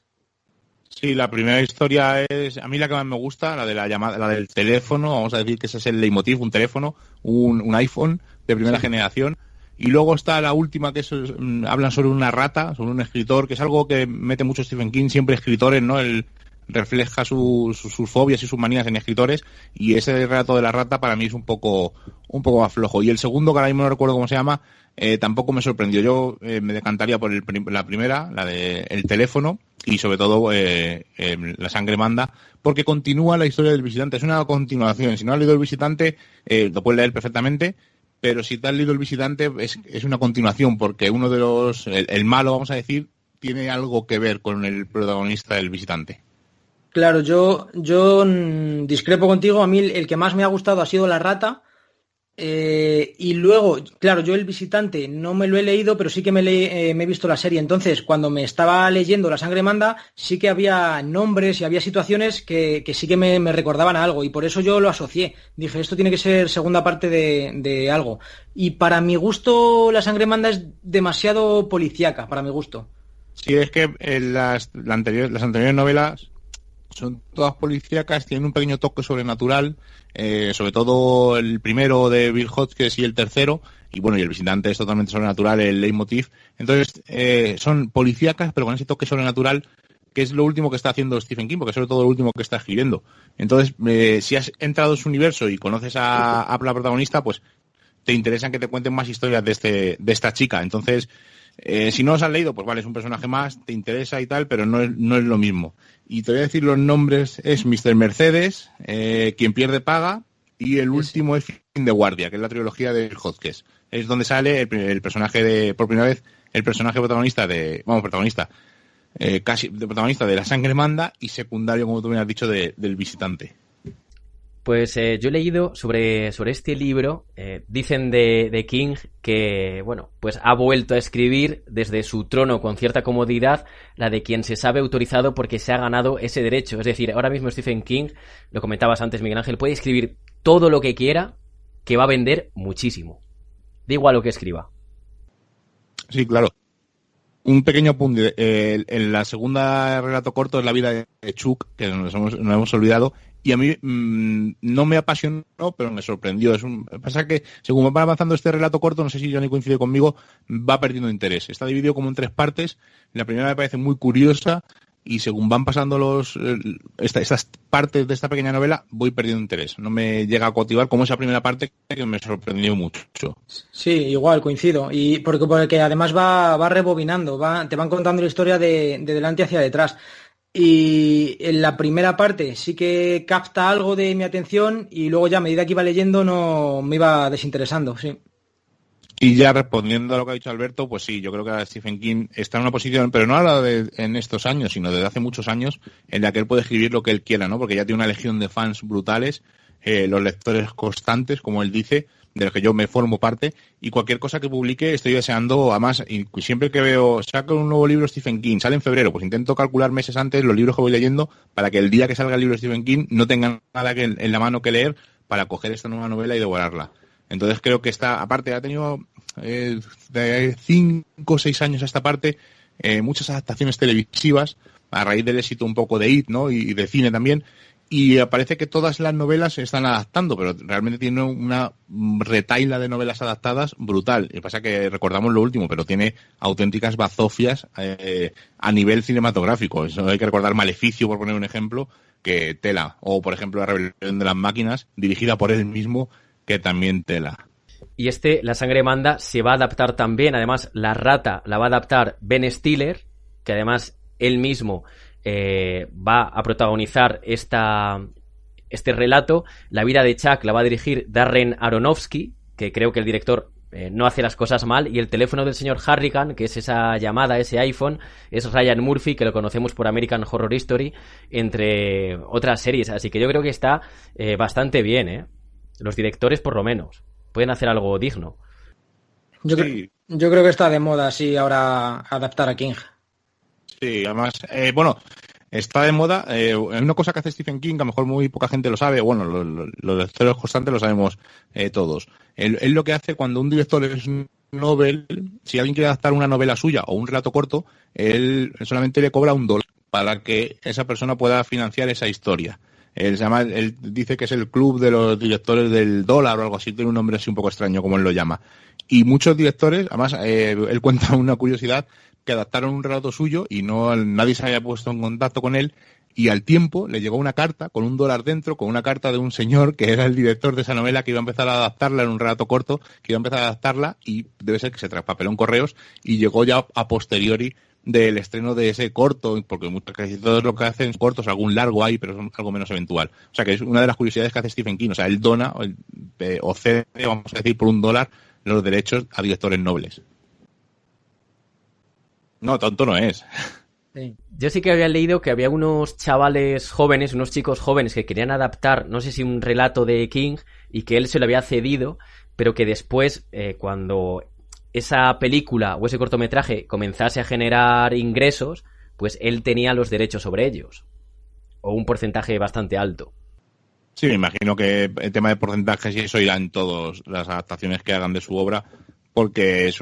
Sí, la primera historia es, a mí la que más me gusta, la de la llamada, la del teléfono. Vamos a decir que ese es el leitmotiv, un teléfono, un iPhone de primera generación. Y luego está la última, que hablan sobre una rata, sobre un escritor, que es algo que mete mucho Stephen King, siempre escritores, ¿no? Él refleja sus fobias y sus manías en escritores, y ese relato de la rata para mí es un poco más flojo. Y el segundo, que ahora mismo no recuerdo cómo se llama, tampoco me sorprendió. Yo me decantaría por la primera, la de El teléfono, y sobre todo La Sangre Manda, porque continúa la historia del visitante. Es una continuación. Si no has leído El Visitante, lo puedes leer perfectamente, pero si te has leído El Visitante es una continuación, porque uno de el malo, vamos a decir, tiene algo que ver con el protagonista del Visitante. Claro, yo discrepo contigo. A mí el que más me ha gustado ha sido La rata. Y luego, claro, yo El Visitante no me lo he leído, pero sí que me he visto la serie. Entonces, cuando me estaba leyendo La Sangre Manda, sí que había nombres y había situaciones que sí que me recordaban a algo, y por eso yo lo asocié. Dije, esto tiene que ser segunda parte de algo. Y para mi gusto, La Sangre Manda es demasiado policíaca, para mi gusto. Sí, es que las anteriores novelas son todas policíacas, tienen un pequeño toque sobrenatural, sobre todo el primero de Bill Hodges y el tercero, y bueno, y el visitante es totalmente sobrenatural, el leitmotiv. Entonces, son policíacas, pero con ese toque sobrenatural, que es lo último que está haciendo Stephen King, porque es sobre todo lo último que está escribiendo. Entonces, si has entrado en su universo y conoces a la protagonista, pues te interesan que te cuenten más historias de esta chica. Entonces, si no os has leído, pues vale, es un personaje más, te interesa y tal, pero no es lo mismo. Y te voy a decir los nombres, es Mr. Mercedes, Quien pierde paga, y el último es Fin de guardia, que es la trilogía de Hodges. Es donde sale el personaje por primera vez, el personaje protagonista casi de protagonista de La sangre manda y secundario, como tú me has dicho, del visitante. Pues yo he leído sobre este libro, dicen de King que, bueno, pues ha vuelto a escribir desde su trono con cierta comodidad la de quien se sabe autorizado porque se ha ganado ese derecho. Es decir, ahora mismo Stephen King, lo comentabas antes, Miguel Ángel, puede escribir todo lo que quiera, que va a vender muchísimo. Da igual lo que escriba. Sí, claro. Un pequeño apunte. En la segunda relato corto es La vida de Chuck, que nos hemos olvidado, y a mí no me apasionó, pero me sorprendió. Pasa que según va avanzando este relato corto, no sé si Johnny coincide conmigo, va perdiendo interés. Está dividido como en 3 partes. La primera me parece muy curiosa y según van pasando estas partes de esta pequeña novela, voy perdiendo interés. No me llega a cautivar como esa primera parte, que me sorprendió mucho. Sí, igual, coincido. Y porque además va rebobinando, te van contando la historia de delante hacia detrás. Y en la primera parte sí que capta algo de mi atención y luego ya a medida que iba leyendo no me iba desinteresando, sí. Y ya respondiendo a lo que ha dicho Alberto, pues sí, yo creo que Stephen King está en una posición, pero no ahora en estos años, sino desde hace muchos años, en la que él puede escribir lo que él quiera, ¿no? Porque ya tiene una legión de fans brutales, los lectores constantes, como él dice, de los que yo me formo parte, y cualquier cosa que publique estoy deseando, además, y siempre que veo, saca un nuevo libro Stephen King, sale en febrero, pues intento calcular meses antes los libros que voy leyendo para que el día que salga el libro de Stephen King no tenga nada en la mano que leer para coger esta nueva novela y devorarla. Entonces creo que aparte ha tenido de 5 o 6 años a esta parte muchas adaptaciones televisivas a raíz del éxito un poco de It, ¿no? Y de cine también. Y parece que todas las novelas se están adaptando, pero realmente tiene una retaila de novelas adaptadas brutal. Y pasa que recordamos lo último, pero tiene auténticas bazofias a nivel cinematográfico. Eso hay que recordar Maleficio, por poner un ejemplo, que tela. O, por ejemplo, La rebelión de las máquinas, dirigida por él mismo, que también tela. Y La sangre manda se va a adaptar también. Además, La rata la va a adaptar Ben Stiller, que además él mismo va a protagonizar este relato. La vida de Chuck la va a dirigir Darren Aronofsky, que creo que el director no hace las cosas mal. Y el teléfono del señor Harrigan, que es esa llamada, ese iPhone, es Ryan Murphy, que lo conocemos por American Horror Story, entre otras series. Así que yo creo que está bastante bien, los directores por lo menos pueden hacer algo digno. Yo creo que está de moda, sí, ahora adaptar a King. Sí, además, está de moda. Una cosa que hace Stephen King, que a lo mejor muy poca gente lo sabe, bueno, los lectores constantes lo sabemos todos. Él lo que hace cuando un director es novel, si alguien quiere adaptar una novela suya o un relato corto, él solamente le cobra $1 para que esa persona pueda financiar esa historia. Él dice que es el club de los directores del dólar o algo así, tiene un nombre así un poco extraño como él lo llama. Y muchos directores, además, él cuenta una curiosidad, que adaptaron un relato suyo y nadie se había puesto en contacto con él, y al tiempo le llegó una carta con $1 dentro, con una carta de un señor que era el director de esa novela, que iba a empezar a adaptarla en un relato corto, que iba a empezar a adaptarla, y debe ser que se traspapeló en correos y llegó ya a posteriori del estreno de ese corto, porque casi todos lo que hacen cortos, algún largo hay, pero son algo menos eventual. O sea que es una de las curiosidades que hace Stephen King. O sea, él dona o cede, vamos a decir, por $1 los derechos a directores nobles. No, tonto no es. Sí. Yo sí que había leído que había unos chavales jóvenes, unos chicos jóvenes que querían adaptar, no sé si un relato de King, y que él se lo había cedido, pero que después, cuando esa película o ese cortometraje comenzase a generar ingresos, pues él tenía los derechos sobre ellos, o un porcentaje bastante alto. Sí, me imagino que el tema de porcentajes y eso irá en todas las adaptaciones que hagan de su obra, porque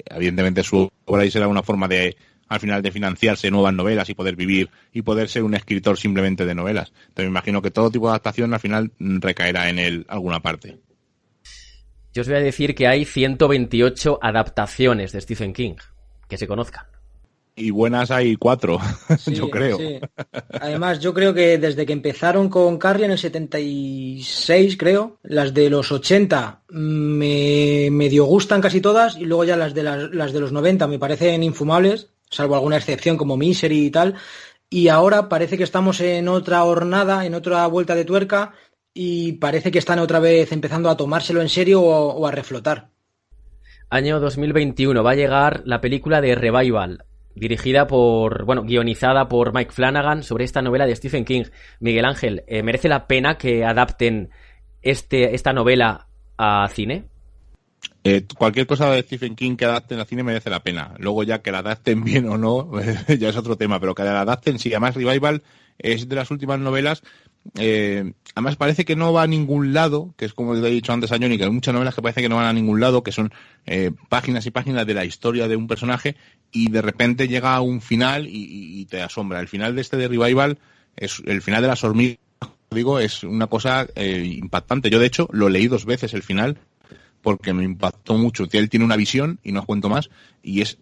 evidentemente su obra y será una forma de al final de financiarse nuevas novelas y poder vivir y poder ser un escritor simplemente de novelas. Entonces me imagino que todo tipo de adaptación al final recaerá en él alguna parte. Yo os voy a decir que hay 128 adaptaciones de Stephen King, que se conozcan. Y buenas hay 4, Sí, yo creo. sí. Además, yo creo que desde que empezaron con Carrie en el 76, creo, las de los 80 me medio gustan casi todas, y luego ya las de los 90 me parecen infumables, salvo alguna excepción como Misery y tal. Y ahora parece que estamos en otra hornada, en otra vuelta de tuerca, y parece que están otra vez empezando a tomárselo en serio o a reflotar. Año 2021 va a llegar la película de Revival, guionizada por Mike Flanagan, sobre esta novela de Stephen King. Miguel Ángel, ¿merece la pena que adapten esta novela a cine? Cualquier cosa de Stephen King que adapten al cine merece la pena. Luego ya que la adapten bien o no, ya es otro tema, pero que la adapten, sí. Además, Revival es de las últimas novelas. Además parece que no va a ningún lado, que es como te he dicho antes a Johnny, que hay muchas novelas que parece que no van a ningún lado, que son páginas y páginas de la historia de un personaje, y de repente llega a un final y te asombra. El final de Revival es el final de las hormigas, digo, es una cosa impactante. Yo de hecho lo leí 2 veces el final porque me impactó mucho. Él tiene una visión, y no os cuento más, y es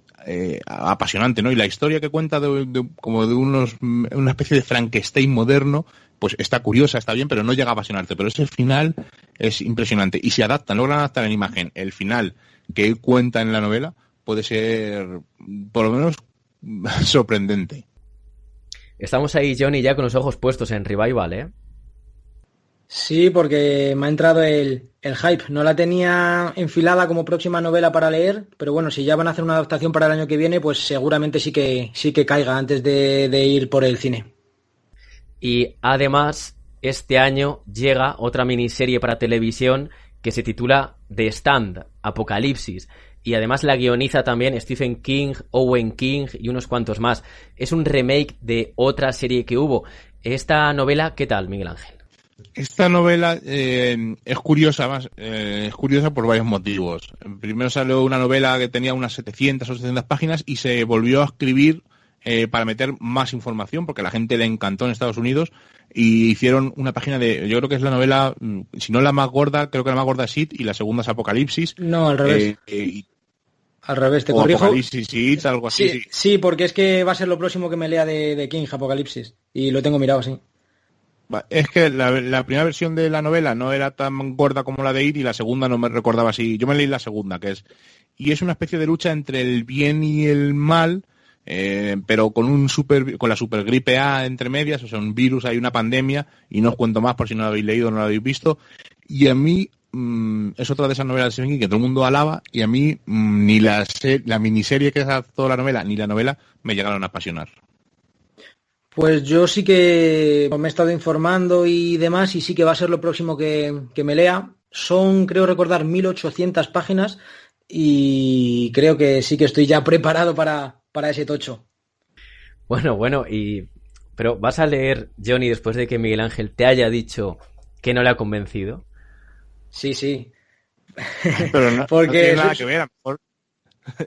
apasionante, ¿no? Y la historia que cuenta como de una especie de Frankenstein moderno, pues está curiosa, está bien, pero no llega a apasionarte. Pero ese final es impresionante. Y si logran adaptar en imagen el final que él cuenta en la novela, puede ser, por lo menos, sorprendente. Estamos ahí, Johnny, ya con los ojos puestos en Revival, ¿eh? Sí, porque me ha entrado el hype. No la tenía enfilada como próxima novela para leer, pero bueno, si ya van a hacer una adaptación para el año que viene, pues seguramente sí que caiga antes de ir por el cine. Y además, este año llega otra miniserie para televisión que se titula The Stand, Apocalipsis. Y además la guioniza también Stephen King, Owen King y unos cuantos más. Es un remake de otra serie que hubo. Esta novela, ¿qué tal, Miguel Ángel? Esta novela es curiosa, es curiosa por varios motivos. Primero salió una novela que tenía unas 700 o 800 páginas y se volvió a escribir para meter más información, porque a la gente le encantó en Estados Unidos, y hicieron una página yo creo que es la novela, si no la más gorda, creo que la más gorda es It y la segunda es Apocalipsis. No, al revés. Al revés, te corrijo. Apocalipsis y It, algo así. Sí, sí, porque es que va a ser lo próximo que me lea de King, Apocalipsis, y lo tengo mirado, sí. Es que la primera versión de la novela no era tan gorda como la de It, y la segunda no me recordaba así. Yo me leí la segunda, y es una especie de lucha entre el bien y el mal, pero con la supergripe A entre medias, o sea, un virus, hay una pandemia, y no os cuento más por si no lo habéis leído o no lo habéis visto. Y a mí es otra de esas novelas de Stephen King que todo el mundo alaba, y a mí ni la miniserie que es toda la novela ni la novela me llegaron a apasionar. Pues yo sí que me he estado informando y demás, y sí que va a ser lo próximo que me lea. Son, creo recordar, 1800 páginas, y creo que sí que estoy ya preparado para ese tocho. Bueno, pero ¿vas a leer, Johnny, después de que Miguel Ángel te haya dicho que no le ha convencido? Sí. Pero no Porque tiene nada que ver, a lo mejor.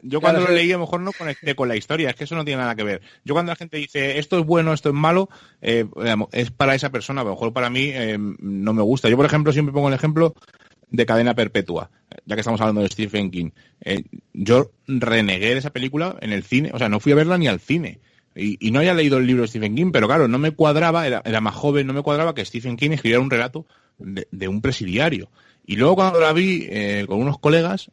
Yo cuando claro, lo leí a lo mejor no conecté con la historia, es que eso no tiene nada que ver. Yo cuando la gente dice esto es bueno, esto es malo, es para esa persona, a lo mejor para mí no me gusta. Yo, por ejemplo, siempre pongo el ejemplo de Cadena Perpetua, ya que estamos hablando de Stephen King. Yo renegué de esa película en el cine, o sea, no fui a verla ni al cine. Y no había leído el libro de Stephen King, pero claro, no me cuadraba, era más joven, no me cuadraba que Stephen King escribiera un relato de un presidiario. Y luego cuando la vi con unos colegas,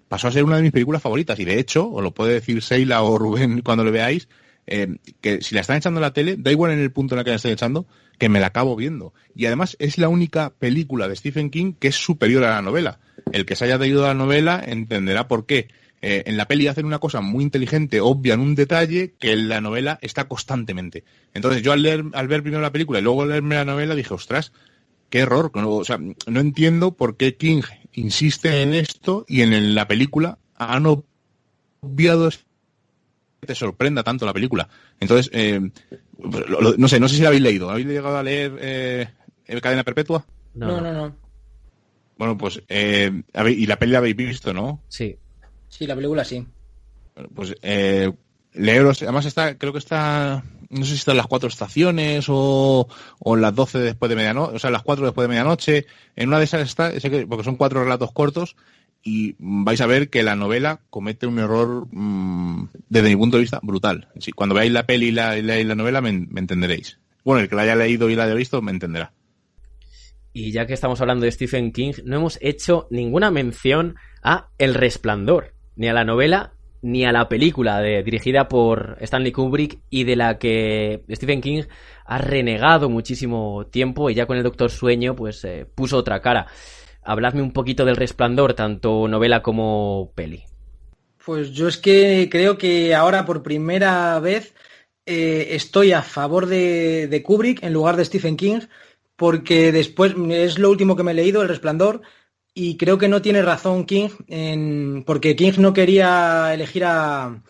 pasó a ser una de mis películas favoritas. Y de hecho, os lo puede decir Seila o Rubén cuando lo veáis, que si la están echando en la tele, da igual en el punto en el que la estén echando, que me la acabo viendo. Y además es la única película de Stephen King que es superior a la novela. El que se haya leído la novela entenderá por qué. En la peli hacen una cosa muy inteligente, obvian un detalle que en la novela está constantemente. Entonces yo al ver primero la película y luego leerme la novela dije, ostras, qué error. O sea, no entiendo por qué King insiste en esto y en la película han obviado que te sorprenda tanto la película. Entonces, no sé si la habéis leído. ¿Habéis llegado a leer Cadena Perpetua? No. Bueno, pues, y la peli la habéis visto, ¿no? Sí. Sí, la película sí. Bueno, pues leeros, además creo que está, no sé si está en las 4 estaciones o en las 12 después de medianoche, o sea, las 4 después de medianoche. En una de esas está, porque son 4 relatos cortos, y vais a ver que la novela comete un error, desde mi punto de vista, brutal. Sí, cuando veáis la peli y leáis la novela me entenderéis. Bueno, el que la haya leído y la haya visto me entenderá. Y ya que estamos hablando de Stephen King, no hemos hecho ninguna mención a El Resplandor, ni a la novela ni a la película dirigida por Stanley Kubrick y de la que Stephen King ha renegado muchísimo tiempo, y ya con El Doctor Sueño pues puso otra cara. Habladme un poquito del Resplandor, tanto novela como peli. Pues yo es que creo que ahora por primera vez estoy a favor de Kubrick en lugar de Stephen King, porque después es lo último que me he leído, El Resplandor, y creo que no tiene razón King, porque King no quería elegir a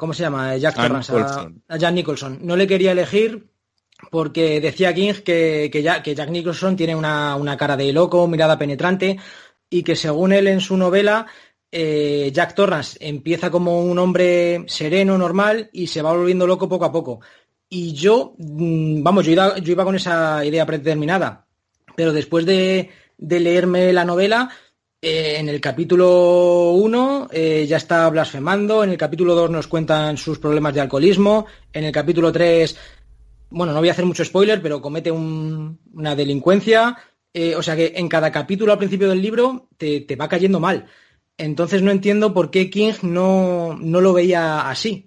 ¿cómo se llama? Jack Torrance, a Jack Nicholson. No le quería elegir porque decía King que Jack Nicholson tiene una cara de loco, mirada penetrante, y que según él en su novela, Jack Torrance empieza como un hombre sereno, normal, y se va volviendo loco poco a poco. Y yo iba con esa idea predeterminada, pero después de leerme la novela, en el capítulo 1 ya está blasfemando, en el capítulo 2 nos cuentan sus problemas de alcoholismo, en el capítulo 3, bueno, no voy a hacer mucho spoiler, pero comete una delincuencia, o sea que en cada capítulo al principio del libro te va cayendo mal. Entonces no entiendo por qué King no lo veía así.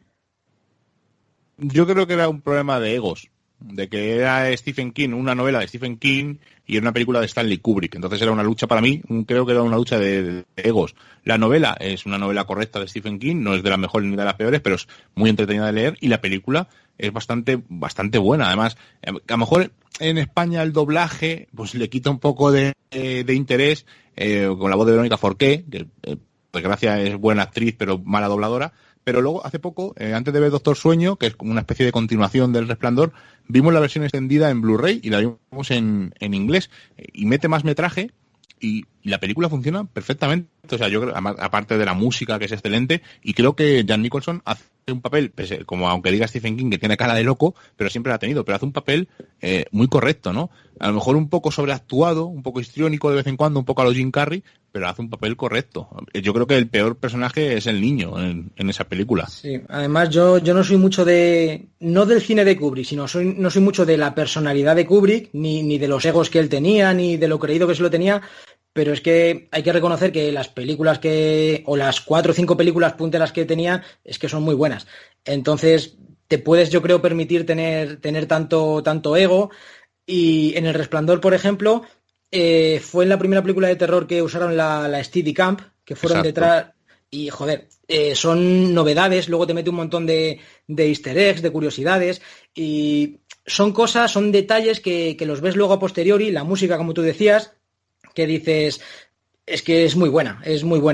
Yo creo que era un problema de egos, de que era Stephen King, una novela de Stephen King y era una película de Stanley Kubrick. Entonces era una lucha para mí, creo que era una lucha de egos. La novela es una novela correcta de Stephen King, no es de las mejores ni de las peores, pero es muy entretenida de leer, y la película es bastante buena. Además, a lo mejor en España el doblaje pues le quita un poco de interés, con la voz de Verónica Forqué, que por desgracia es buena actriz pero mala dobladora. Pero luego, hace poco, antes de ver Doctor Sueño, que es como una especie de continuación del Resplandor, vimos la versión extendida en Blu-ray y la vimos en inglés. Y mete más metraje y la película funciona perfectamente. O sea, yo creo, aparte de la música, que es excelente, y creo que Jack Nicholson hace un papel, como aunque diga Stephen King que tiene cara de loco, pero siempre la ha tenido, pero hace un papel muy correcto, ¿no? A lo mejor un poco sobreactuado, un poco histriónico de vez en cuando, un poco a lo Jim Carrey, pero hace un papel correcto. Yo creo que el peor personaje es el niño en esa película. Sí, además yo no soy mucho no del cine de Kubrick, sino no soy mucho de la personalidad de Kubrick, ni de los egos que él tenía, ni de lo creído que se lo tenía, pero es que hay que reconocer que las películas o las 4 o 5 películas punteras que tenía, es que son muy buenas. Entonces, te puedes, yo creo, permitir tener tanto ego. Y en El Resplandor, por ejemplo, fue en la primera película de terror que usaron la Steadicam, que fueron Exacto. detrás. Y, joder, son novedades, luego te mete un montón de easter eggs, de curiosidades, y son detalles que los ves luego a posteriori, la música, como tú decías, que dices, es que es muy buena.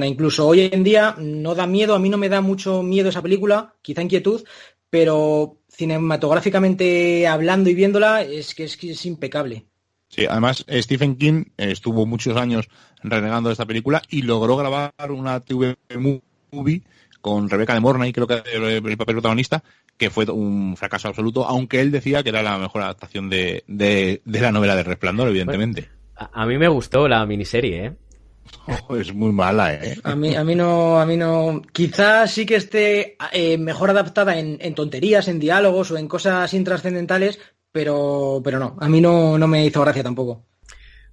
Incluso hoy en día no da miedo, a mí no me da mucho miedo esa película, quizá inquietud, pero cinematográficamente hablando y viéndola, es que es impecable. Sí, además Stephen King estuvo muchos años renegando de esta película y logró grabar una TV movie con Rebecca de Mornay, creo que el papel protagonista, que fue un fracaso absoluto, aunque él decía que era la mejor adaptación de la novela de Resplandor, evidentemente. Bueno, a mí me gustó la miniserie, ¿eh? Es muy mala, ¿eh? A mí no. Quizás sí que esté mejor adaptada en tonterías, en diálogos o en cosas intrascendentales, pero no. A mí no me hizo gracia tampoco.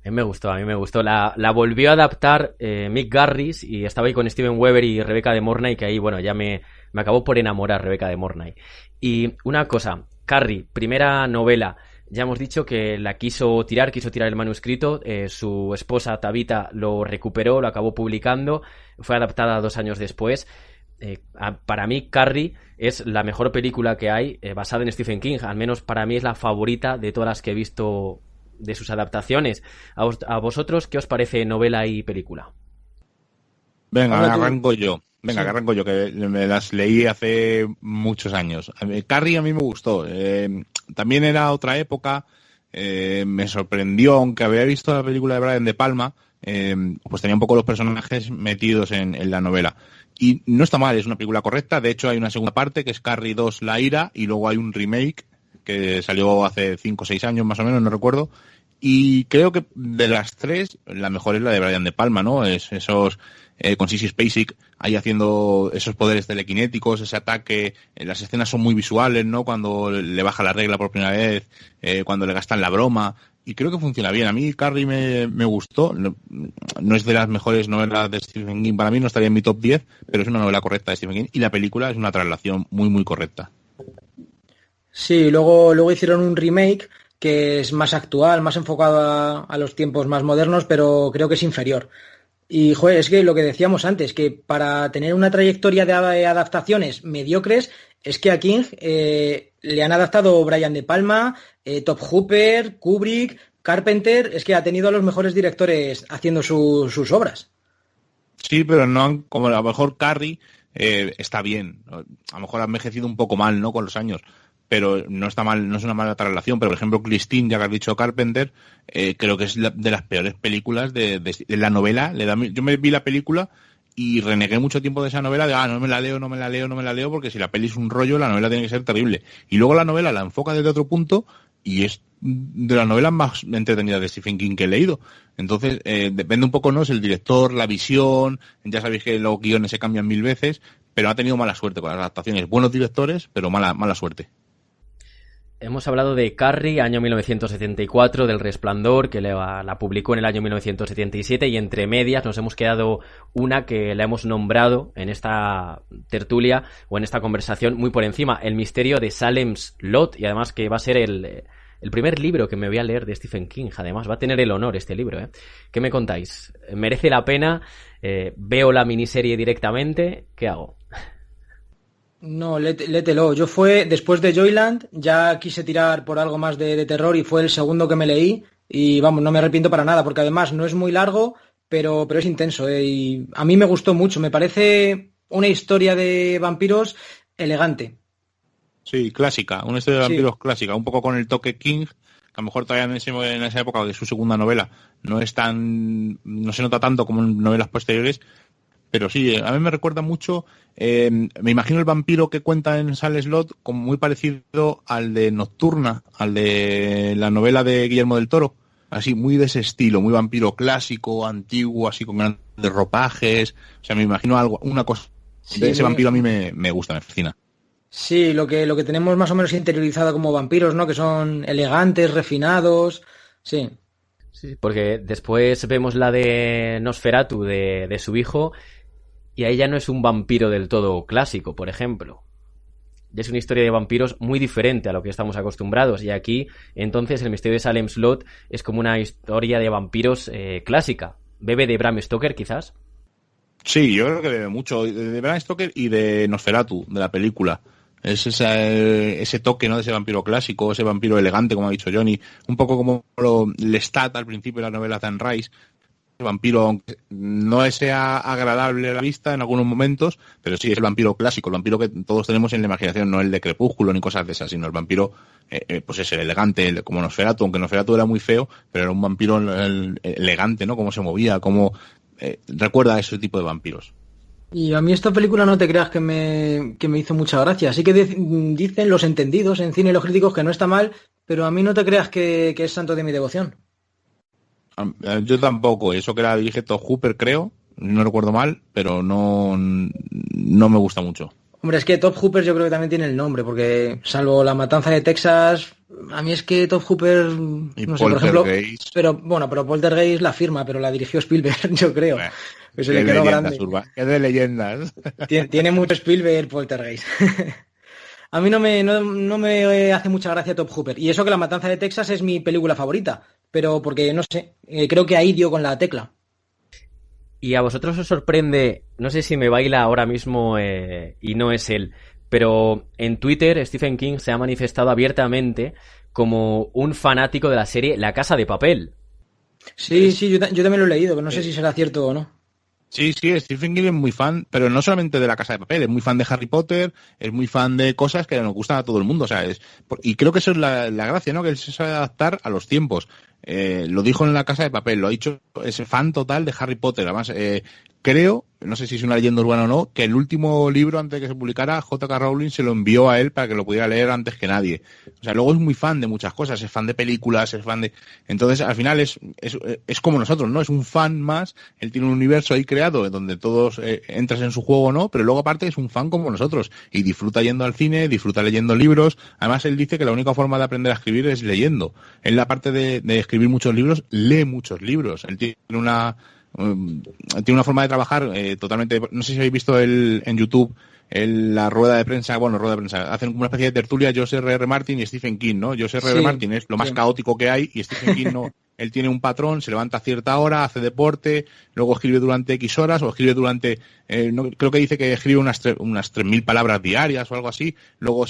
A mí me gustó. La volvió a adaptar Mick Garris y estaba ahí con Steven Weber y Rebecca de Mornay, que ahí, bueno, ya me acabó por enamorar Rebecca de Mornay. Y una cosa, Carrie, primera novela. Ya hemos dicho que la quiso tirar el manuscrito, su esposa Tabitha lo recuperó, lo acabó publicando, fue adaptada 2 años después. Para mí, Carrie es la mejor película que hay basada en Stephen King, al menos para mí es la favorita de todas las que he visto de sus adaptaciones. ¿A vosotros qué os parece novela y película? Venga, arranco yo. Venga, sí. Que arranco yo, que me las leí hace muchos años. Carrie a mí me gustó. También era otra época. Me sorprendió, aunque había visto la película de Brian De Palma, pues tenía un poco los personajes metidos en la novela. Y no está mal, es una película correcta. De hecho, hay una segunda parte que es Carrie 2, La ira, y luego hay un remake que salió hace 5 o 6 años más o menos, no recuerdo. Y creo que de las tres, la mejor es la de Brian De Palma, ¿no? Es esos, con Sissy Spacek, ahí haciendo esos poderes telequinéticos, ese ataque. Las escenas son muy visuales, ¿no? Cuando le baja la regla por primera vez, cuando le gastan la broma. Y creo que funciona bien. A mí Carrie me gustó. No es de las mejores novelas de Stephen King. Para mí no estaría en mi top 10, pero es una novela correcta de Stephen King. Y la película es una traslación muy, muy correcta. Sí, luego hicieron un remake que es más actual, más enfocado a los tiempos más modernos, pero creo que es inferior. Y, joder, es que lo que decíamos antes, que para tener una trayectoria de adaptaciones mediocres, es que a King le han adaptado Brian De Palma, Top Hooper, Kubrick, Carpenter, es que ha tenido a los mejores directores haciendo sus obras. Sí, pero no como a lo mejor Carrie está bien. A lo mejor ha envejecido un poco mal, ¿no? Con los años. Pero no está mal, no es una mala traslación. Pero, por ejemplo, Christine, ya que has dicho Carpenter, creo que es de las peores películas de la novela. Yo me vi la película y renegué mucho tiempo de esa novela, no me la leo, porque si la peli es un rollo, la novela tiene que ser terrible. Y luego la novela la enfoca desde otro punto y es de las novelas más entretenidas de Stephen King que he leído. Entonces, depende un poco, ¿no? Es el director, la visión, ya sabéis que los guiones se cambian 1000 veces, pero ha tenido mala suerte con las adaptaciones. Buenos directores, pero mala suerte. Hemos hablado de Carrie, año 1974, del Resplandor, que la publicó en el año 1977, y entre medias nos hemos quedado una que la hemos nombrado en esta tertulia o en esta conversación muy por encima, El misterio de Salem's Lot, y además que va a ser el primer libro que me voy a leer de Stephen King. Además, va a tener el honor este libro, ¿eh? ¿Qué me contáis? ¿Merece la pena? ¿Veo la miniserie directamente? ¿Qué hago? No, lételo. Yo después de Joyland, ya quise tirar por algo más de terror y fue el segundo que me leí y vamos, no me arrepiento para nada porque además no es muy largo, pero es intenso, y a mí me gustó mucho. Me parece una historia de vampiros elegante. Sí, clásica, una historia de vampiros clásica, un poco con el toque King, que a lo mejor todavía en esa época de su segunda novela no se nota tanto como en novelas posteriores. Pero sí, a mí me recuerda mucho, me imagino el vampiro que cuenta en Salem's Lot como muy parecido al de Nocturna, al de la novela de Guillermo del Toro, así muy de ese estilo, muy vampiro clásico, antiguo, así con grandes ropajes. O sea, me imagino una cosa de ese vampiro. A mí me gusta, me fascina. Sí, lo que tenemos más o menos interiorizado como vampiros, ¿no? Que son elegantes, refinados, sí. Sí, porque después vemos la de Nosferatu de su hijo. Y ahí ya no es un vampiro del todo clásico, por ejemplo. Ya es una historia de vampiros muy diferente a lo que estamos acostumbrados. Y aquí, entonces, el misterio de Salem's Lot es como una historia de vampiros clásica. ¿Bebe de Bram Stoker, quizás? Sí, yo creo que bebe mucho de Bram Stoker y de Nosferatu, de la película. Es ese toque, ¿no? De ese vampiro clásico, ese vampiro elegante, como ha dicho Johnny. Un poco como Lestat al principio de la novela de Anne Rice. El vampiro, aunque no sea agradable a la vista en algunos momentos, pero sí es el vampiro clásico, el vampiro que todos tenemos en la imaginación, no el de Crepúsculo ni cosas de esas, sino el vampiro, pues es el elegante, como Nosferatu, aunque Nosferatu era muy feo, pero era un vampiro elegante, ¿no? Cómo se movía, cómo recuerda a ese tipo de vampiros. Y a mí esta película no te creas que me hizo mucha gracia. Así que dicen los entendidos en cine y los críticos que no está mal, pero a mí no te creas que es santo de mi devoción. Yo tampoco, eso que la dirige Top Hooper, creo, no recuerdo mal, pero no me gusta mucho. Hombre, es que Top Hooper yo creo que también tiene el nombre, porque salvo La Matanza de Texas, a mí es que Top Hooper, no sé, por ejemplo, pero Poltergeist la firma, pero la dirigió Spielberg, yo creo. Pues se le quedó grande. Es de leyendas. Tiene mucho Spielberg Poltergeist. A mí no me hace mucha gracia Top Hooper. Y eso que La Matanza de Texas es mi película favorita. Pero porque, no sé, creo que ahí dio con la tecla. ¿Y a vosotros os sorprende, no sé si me baila ahora mismo y no es él, pero en Twitter Stephen King se ha manifestado abiertamente como un fanático de la serie La Casa de Papel? Sí, yo también lo he leído, pero no sé si será cierto o no. Sí, Stephen King es muy fan, pero no solamente de La Casa de Papel, es muy fan de Harry Potter, es muy fan de cosas que nos gustan a todo el mundo, o sea, y creo que eso es la gracia, ¿no? Que él se sabe adaptar a los tiempos. lo dijo en La Casa de Papel, lo ha dicho, es fan total de Harry Potter. Además, creo, no sé si es una leyenda urbana o no, que el último libro antes de que se publicara, J.K. Rowling se lo envió a él para que lo pudiera leer antes que nadie. O sea, luego es muy fan de muchas cosas, es fan de películas, es fan de... Entonces, al final es como nosotros, ¿no? Es un fan más, él tiene un universo ahí creado donde todos entras en su juego, ¿no? Pero luego aparte es un fan como nosotros y disfruta yendo al cine, disfruta leyendo libros. Además, él dice que la única forma de aprender a escribir es leyendo. Él, aparte de escribir muchos libros, lee muchos libros. Él tiene una forma de trabajar totalmente... No sé si habéis visto en YouTube la rueda de prensa, hacen como una especie de tertulia George R.R. Martin y Stephen King, ¿no? George R.R. Martin es lo más caótico que hay y Stephen King no. Él tiene un patrón, se levanta a cierta hora, hace deporte, luego escribe durante X horas o escribe durante... creo que dice que escribe unas 3.000 palabras diarias o algo así, luego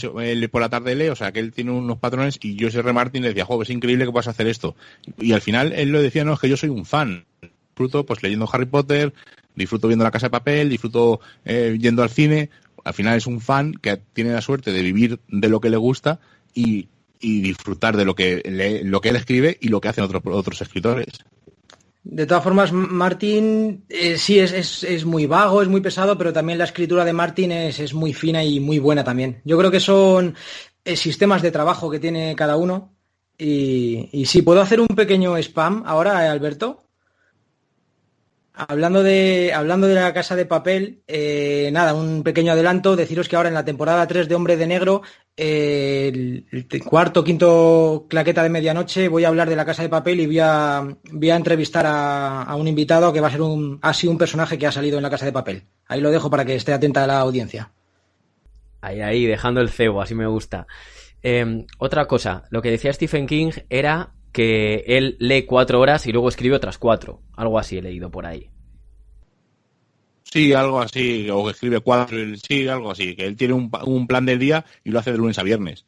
por la tarde lee, o sea que él tiene unos patrones y George R.R. Martin le decía, es increíble que puedas hacer esto. Y al final él lo decía, no, es que yo soy un fan. Disfruto pues leyendo Harry Potter, disfruto viendo La Casa de Papel, disfruto yendo al cine. Al final es un fan que tiene la suerte de vivir de lo que le gusta y disfrutar de lo que él escribe y lo que hacen otros escritores. De todas formas, Martin sí es muy vago, es muy pesado, pero también la escritura de Martin es muy fina y muy buena también. Yo creo que son sistemas de trabajo que tiene cada uno. Y sí, ¿puedo hacer un pequeño spam ahora, Alberto? Hablando de La Casa de Papel, nada, un pequeño adelanto, deciros que ahora en la temporada 3 de Hombre de Negro, el cuarto, quinto claqueta de medianoche, voy a hablar de La Casa de Papel y voy a entrevistar a un invitado que va a ser un personaje que ha salido en La Casa de Papel. Ahí lo dejo para que esté atenta a la audiencia. Ahí, dejando el cebo, así me gusta. Otra cosa, lo que decía Stephen King era que él lee 4 horas y luego escribe otras 4. Algo así he leído por ahí. Sí, algo así, o que escribe 4, sí, algo así, que él tiene un plan del día y lo hace de lunes a viernes.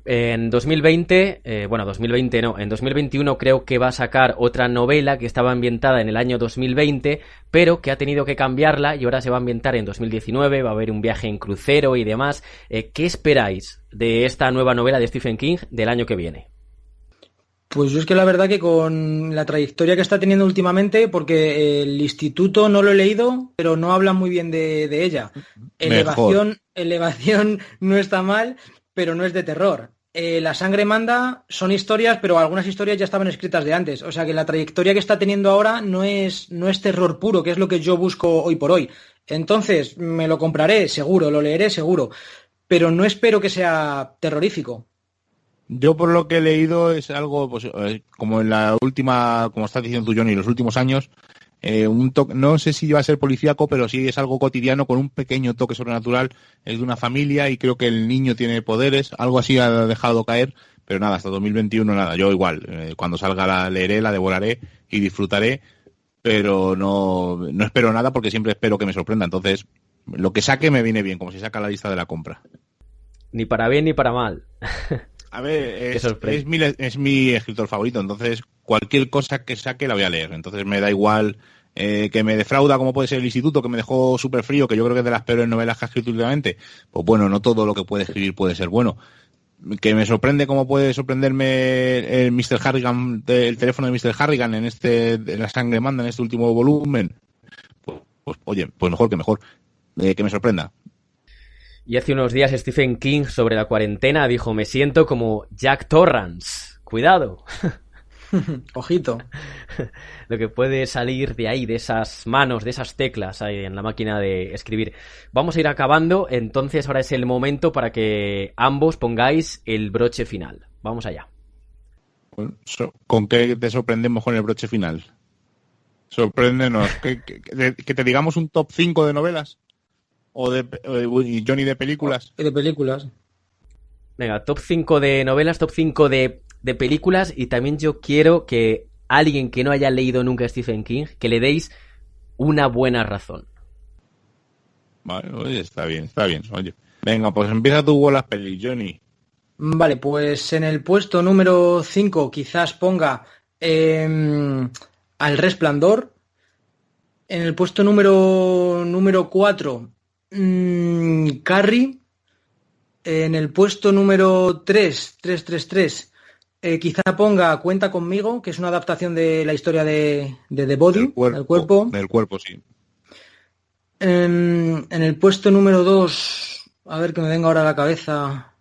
En 2020, en 2021 creo que va a sacar otra novela que estaba ambientada en el año 2020, pero que ha tenido que cambiarla y ahora se va a ambientar en 2019, va a haber un viaje en crucero y demás. ¿Qué esperáis de esta nueva novela de Stephen King del año que viene? Pues yo es que la verdad que con la trayectoria que está teniendo últimamente, porque el instituto no lo he leído, pero no hablan muy bien de ella. Elevación no está mal, pero no es de terror. La sangre manda son historias, pero algunas historias ya estaban escritas de antes. O sea que la trayectoria que está teniendo ahora no es terror puro, que es lo que yo busco hoy por hoy. Entonces, me lo compraré, seguro, lo leeré, seguro. Pero no espero que sea terrorífico. Yo por lo que he leído es algo, pues, como en la última, como estás diciendo tú, Johnny, los últimos años, no sé si va a ser policíaco, pero sí es algo cotidiano con un pequeño toque sobrenatural. Es de una familia y creo que el niño tiene poderes, algo así ha dejado caer, pero nada, hasta 2021 nada. Yo igual, cuando salga la leeré, la devoraré y disfrutaré, pero no espero nada porque siempre espero que me sorprenda. Entonces, lo que saque me viene bien, como si saca la lista de la compra. Ni para bien ni para mal. A ver, es mi escritor favorito, entonces cualquier cosa que saque la voy a leer. Entonces me da igual que me defrauda, como puede ser El Instituto, que me dejó súper frío, que yo creo que es de las peores novelas que ha escrito últimamente. Pues bueno, no todo lo que puede escribir puede ser bueno. Que me sorprende como puede sorprenderme el Mr. Harrigan, el teléfono de Mr. Harrigan en La Sangre Manda, en este último volumen. Pues oye, pues mejor que mejor. Que me sorprenda. Y hace unos días Stephen King sobre la cuarentena dijo: me siento como Jack Torrance. Cuidado. Ojito. Lo que puede salir de ahí, de esas manos, de esas teclas ahí en la máquina de escribir. Vamos a ir acabando, entonces ahora es el momento para que ambos pongáis el broche final. Vamos allá. ¿Con qué te sorprendemos con el broche final? Sorpréndenos. ¿Que te digamos un top 5 de novelas? ¿O Johnny de películas? De películas. Venga, top 5 de novelas, top 5 de películas, y también yo quiero que alguien que no haya leído nunca a Stephen King, que le deis una buena razón. Vale, oye, está bien. Oye, venga, pues empieza tú con las pelis, Johnny. Vale, pues en el puesto número 5 quizás ponga Al Resplandor. En el puesto número 4, Carrie. En el puesto número 3, Quizá ponga Cuenta conmigo, que es una adaptación de la historia de The Body, del cuerpo. Del cuerpo, sí. En el puesto número 2, a ver que me venga ahora a la cabeza.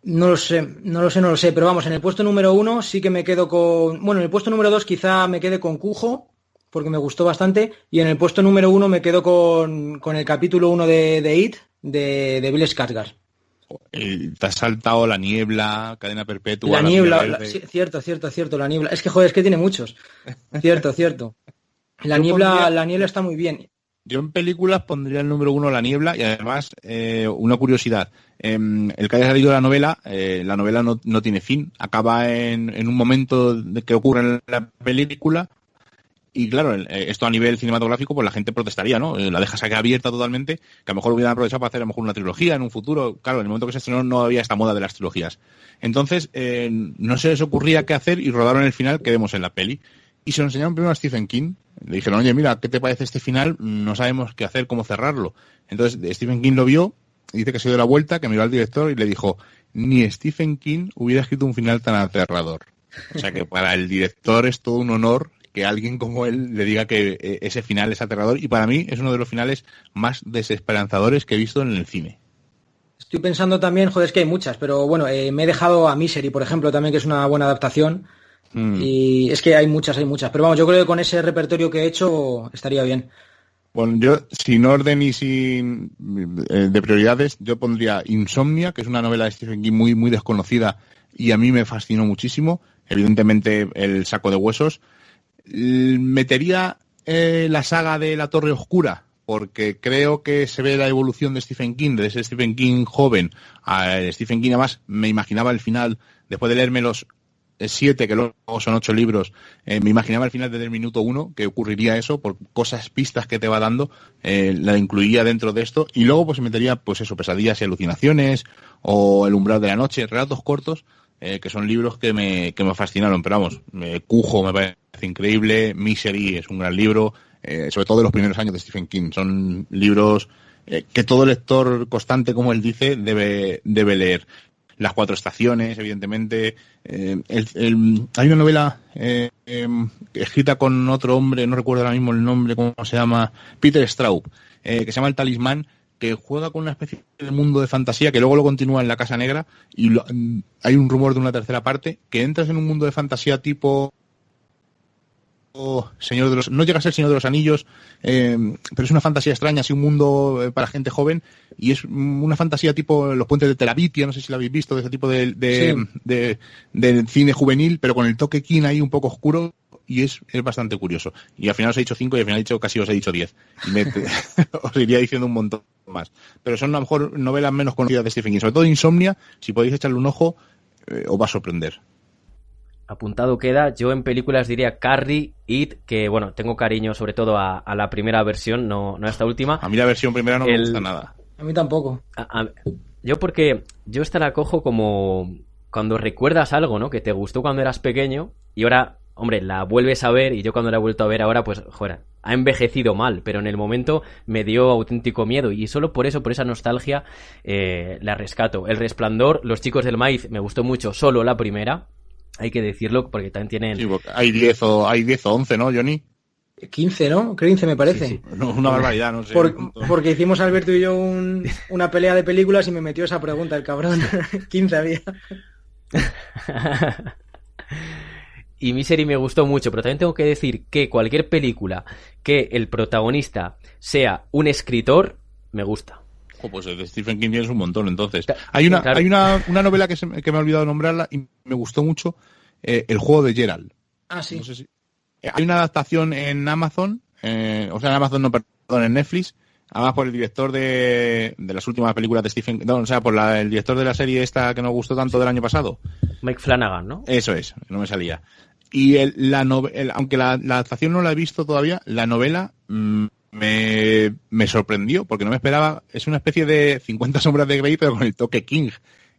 No lo sé, pero vamos, en el puesto número 1 sí que me quedo con... Bueno, en el puesto número 2 quizá me quede con Cujo, porque me gustó bastante, y en el puesto número 1 me quedo con el capítulo 1 de It, de Bill Skarsgård. Te has saltado La niebla, Cadena perpetua... La niebla, sí, cierto, La niebla. Es que, joder, es que tiene muchos. Cierto. La niebla está muy bien. Yo en películas pondría el número 1 La niebla, y además, una curiosidad. El que haya salido la novela no tiene fin. Acaba en un momento de que ocurre en la película. Y claro, esto a nivel cinematográfico, pues la gente protestaría, ¿no? La dejas aquí abierta totalmente, que a lo mejor hubieran aprovechado para hacer a lo mejor una trilogía en un futuro. Claro, en el momento que se estrenó no había esta moda de las trilogías. Entonces, no se les ocurría qué hacer y rodaron el final que vemos en la peli. Y se lo enseñaron primero a Stephen King. Le dijeron, oye, mira, ¿qué te parece este final? No sabemos qué hacer, cómo cerrarlo. Entonces, Stephen King lo vio, dice que se dio la vuelta, que miró al director y le dijo, ni Stephen King hubiera escrito un final tan aterrador. O sea que para el director es todo un honor que alguien como él le diga que ese final es aterrador, y para mí es uno de los finales más desesperanzadores que he visto en el cine. Estoy pensando también, joder, es que hay muchas, pero bueno, me he dejado a Misery, por ejemplo, también, que es una buena adaptación. Y es que hay muchas, pero vamos, yo creo que con ese repertorio que he hecho estaría bien. Bueno, yo, sin orden y sin de prioridades, yo pondría Insomnia, que es una novela de Stephen King muy, muy desconocida y a mí me fascinó muchísimo. Evidentemente, El saco de huesos. Metería la saga de La Torre Oscura, porque creo que se ve la evolución de Stephen King, de ese Stephen King joven a Stephen King. Además, me imaginaba el final, después de leerme los 7, que luego son 8 libros, me imaginaba el final desde el minuto 1 que ocurriría eso, por cosas, pistas que te va dando, la incluiría dentro de esto, y luego pues metería, pues eso, Pesadillas y alucinaciones, o El umbral de la noche, relatos cortos, que son libros que me fascinaron. Pero vamos, Cujo me parece increíble, Misery es un gran libro, sobre todo de los primeros años de Stephen King. Son libros que todo lector constante, como él dice, debe leer. Las cuatro estaciones, evidentemente. Hay una novela escrita con otro hombre, no recuerdo ahora mismo el nombre, cómo se llama, Peter Straub, que se llama El talismán, que juega con una especie de mundo de fantasía que luego lo continúa en La Casa Negra, y hay un rumor de una tercera parte, que entras en un mundo de fantasía tipo Señor de los... No llega a ser Señor de los Anillos, pero es una fantasía extraña, así un mundo para gente joven, y es una fantasía tipo Los puentes de Terabitia, no sé si lo habéis visto, de ese tipo de cine juvenil, pero con el toque King ahí un poco oscuro, y es bastante curioso. Y al final os he dicho 5 y al final casi os he dicho 10. Os iría diciendo un montón más. Pero son a lo mejor novelas menos conocidas de Stephen King, sobre todo Insomnia. Si podéis echarle un ojo, os va a sorprender. Apuntado queda. Yo en películas diría Carrie, It, que bueno, tengo cariño sobre todo a la primera versión, no a esta última. A mí la versión primera no me gusta nada. A mí tampoco. Yo porque yo esta la cojo como cuando recuerdas algo, ¿no? Que te gustó cuando eras pequeño y ahora, hombre, la vuelves a ver, y yo cuando la he vuelto a ver ahora, pues, joder, ha envejecido mal, pero en el momento me dio auténtico miedo, y solo por eso, por esa nostalgia, la rescato. El Resplandor, Los chicos del maíz, me gustó mucho, solo la primera. Hay que decirlo, porque también tienen... Sí, hay 10 o 11, ¿no, Johnny? 15, ¿no? 15 me parece. Sí. No, una barbaridad, no sé. Porque hicimos Alberto y yo una pelea de películas y me metió esa pregunta el cabrón. 15 había. Y Misery me gustó mucho, pero también tengo que decir que cualquier película que el protagonista sea un escritor, me gusta. Pues el de Stephen King es un montón, entonces. Hay una novela que me he olvidado nombrarla y me gustó mucho, El juego de Gerald. Ah, sí. No sé si... Hay una adaptación en Amazon, en Netflix, además por el director de las últimas películas de Stephen King, el director de la serie esta que nos gustó tanto del año pasado. Mike Flanagan, ¿no? Eso es, no me salía. Y aunque la adaptación no la he visto todavía, la novela... Me sorprendió, porque no me esperaba. Es una especie de 50 sombras de Grey, pero con el toque King,